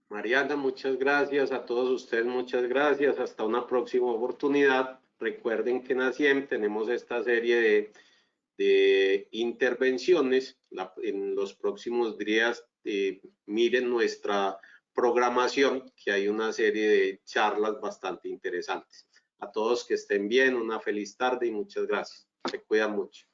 Mariana, muchas gracias. A todos ustedes, muchas gracias. Hasta una próxima oportunidad. Recuerden que en ASIEM tenemos esta serie de intervenciones. En los próximos días, miren nuestra programación, que hay una serie de charlas bastante interesantes. A todos que estén bien, una feliz tarde y muchas gracias. Se cuidan mucho.